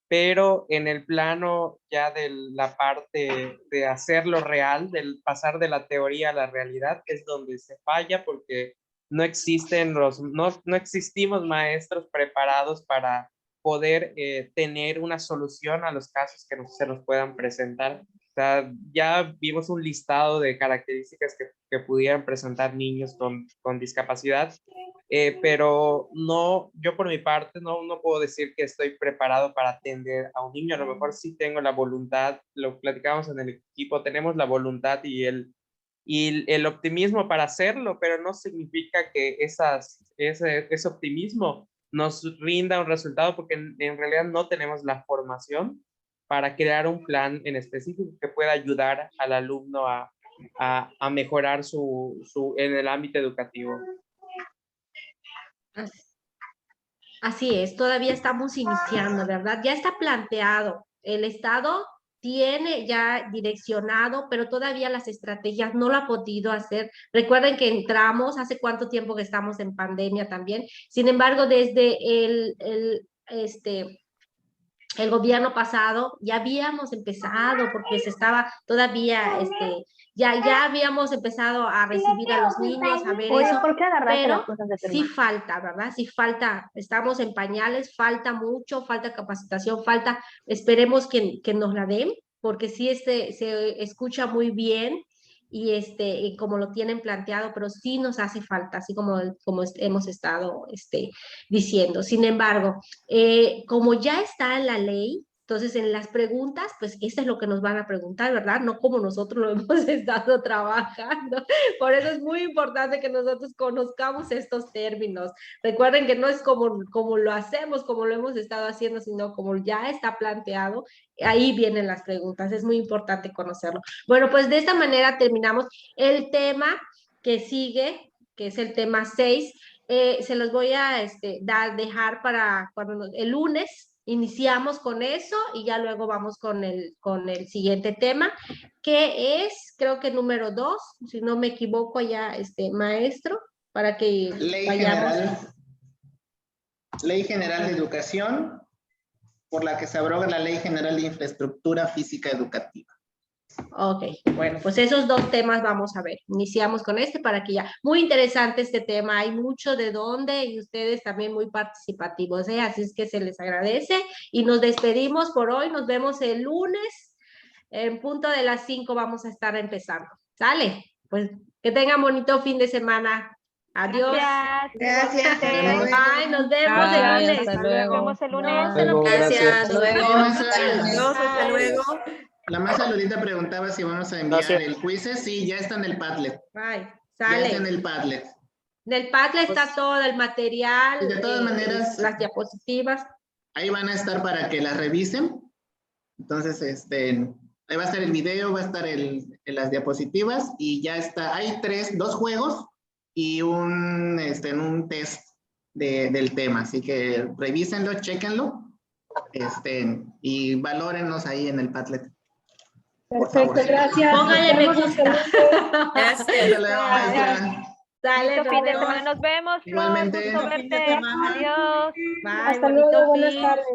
Pero en el plano ya de la parte de hacerlo real, del pasar de la teoría a la realidad, es donde se falla, porque no existimos maestros preparados para poder tener una solución a los casos que se nos puedan presentar. O sea, ya vimos un listado de características que pudieran presentar niños con discapacidad, pero no, yo por mi parte no puedo decir que estoy preparado para atender a un niño. A lo mejor sí tengo la voluntad, lo platicamos en el equipo, tenemos la voluntad y el optimismo para hacerlo, pero no significa que ese optimismo nos rinda un resultado, porque en realidad no tenemos la formación para crear un plan en específico que pueda ayudar al alumno a mejorar en el ámbito educativo. Así es, todavía estamos iniciando, ¿verdad? Ya está planteado, el Estado tiene ya direccionado, pero todavía las estrategias no lo ha podido hacer. Recuerden que entramos, hace cuánto tiempo que estamos en pandemia también. Sin embargo, desde el gobierno pasado ya habíamos empezado, porque se estaba todavía, ya habíamos empezado a recibir a los niños, a ver eso, pero sí falta, ¿verdad? Sí falta, estamos en pañales, falta mucho, falta capacitación, esperemos que nos la den, porque sí se escucha muy bien, y como lo tienen planteado, pero sí nos hace falta, así como hemos estado diciendo. Sin embargo, como ya está en la ley, entonces en las preguntas, pues eso es lo que nos van a preguntar, ¿verdad? No como nosotros lo hemos estado trabajando. Por eso es muy importante que nosotros conozcamos estos términos. Recuerden que no es como lo hacemos, como lo hemos estado haciendo, sino como ya está planteado. Ahí vienen las preguntas, es muy importante conocerlo. Bueno, pues de esta manera terminamos el tema que sigue, que es el tema 6. Se los voy a dejar para cuando el lunes iniciamos con eso, y ya luego vamos con el siguiente tema, que es, creo que número 2, si no me equivoco ya, maestro, para que vayamos. Ley General de Educación, por la que se abroga la Ley General de Infraestructura Física Educativa. Ok, bueno, pues esos 2 temas vamos a ver. Iniciamos con para que ya, muy interesante este tema, hay mucho de dónde, y ustedes también muy participativos, así es que se les agradece, y nos despedimos por hoy. Nos vemos el lunes, en punto de las 5 vamos a estar empezando. ¿Sale? Pues que tengan bonito fin de semana. Adiós. Gracias. Bye, nos vemos el lunes. Hasta luego. Nos vemos el lunes. Gracias, luego. Adiós, Hasta luego. La maestra Lolita preguntaba si vamos a enviar el quizzes. Sí, ya está en el Padlet. Bye. Ya está en Sale. el Padlet. En el Padlet está todo el material, Y de todas maneras, las diapositivas. Ahí van a estar para que las revisen. Entonces, ahí va a estar el video, va a estar las diapositivas, y ya está. Hay 2 juegos y un test del tema. Así que revísenlo, chéquenlo, y valórennos ahí en el Padlet. Perfecto, gracias. Póngale me gusta. Gracias. Dale, Bonito fin de semana. Nos vemos. Igualmente. Gusto verte. Adiós. Bye, Hasta luego, buenas tardes.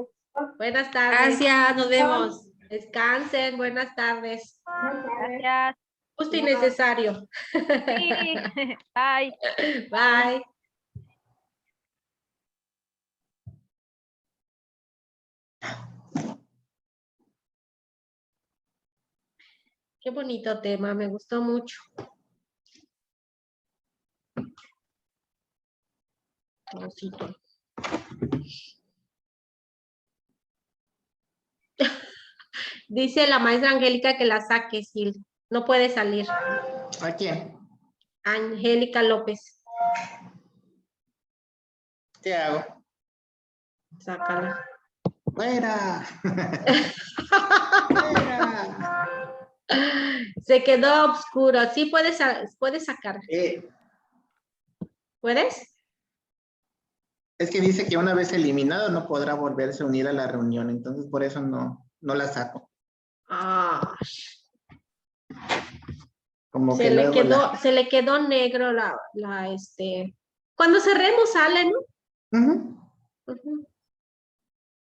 Buenas tardes. Gracias, nos vemos. Descansen, buenas tardes. Gracias. Justo y necesario. Sí. Bye. Bye. Qué bonito tema, me gustó mucho. Rosito. Dice la maestra Angélica que la saque, Gil. No puede salir. ¿A quién? Angélica López. ¿Qué hago? Sácala. ¡Fuera! ¡Fuera! Se quedó oscuro. Sí, puedes sacar. ¿Puedes? Es que dice que una vez eliminado no podrá volverse a unir a la reunión, entonces por eso no la saco. Ah. Como Se que le luego se le quedó negro Cuando cerremos sale, ¿no? Ujú. Ujú.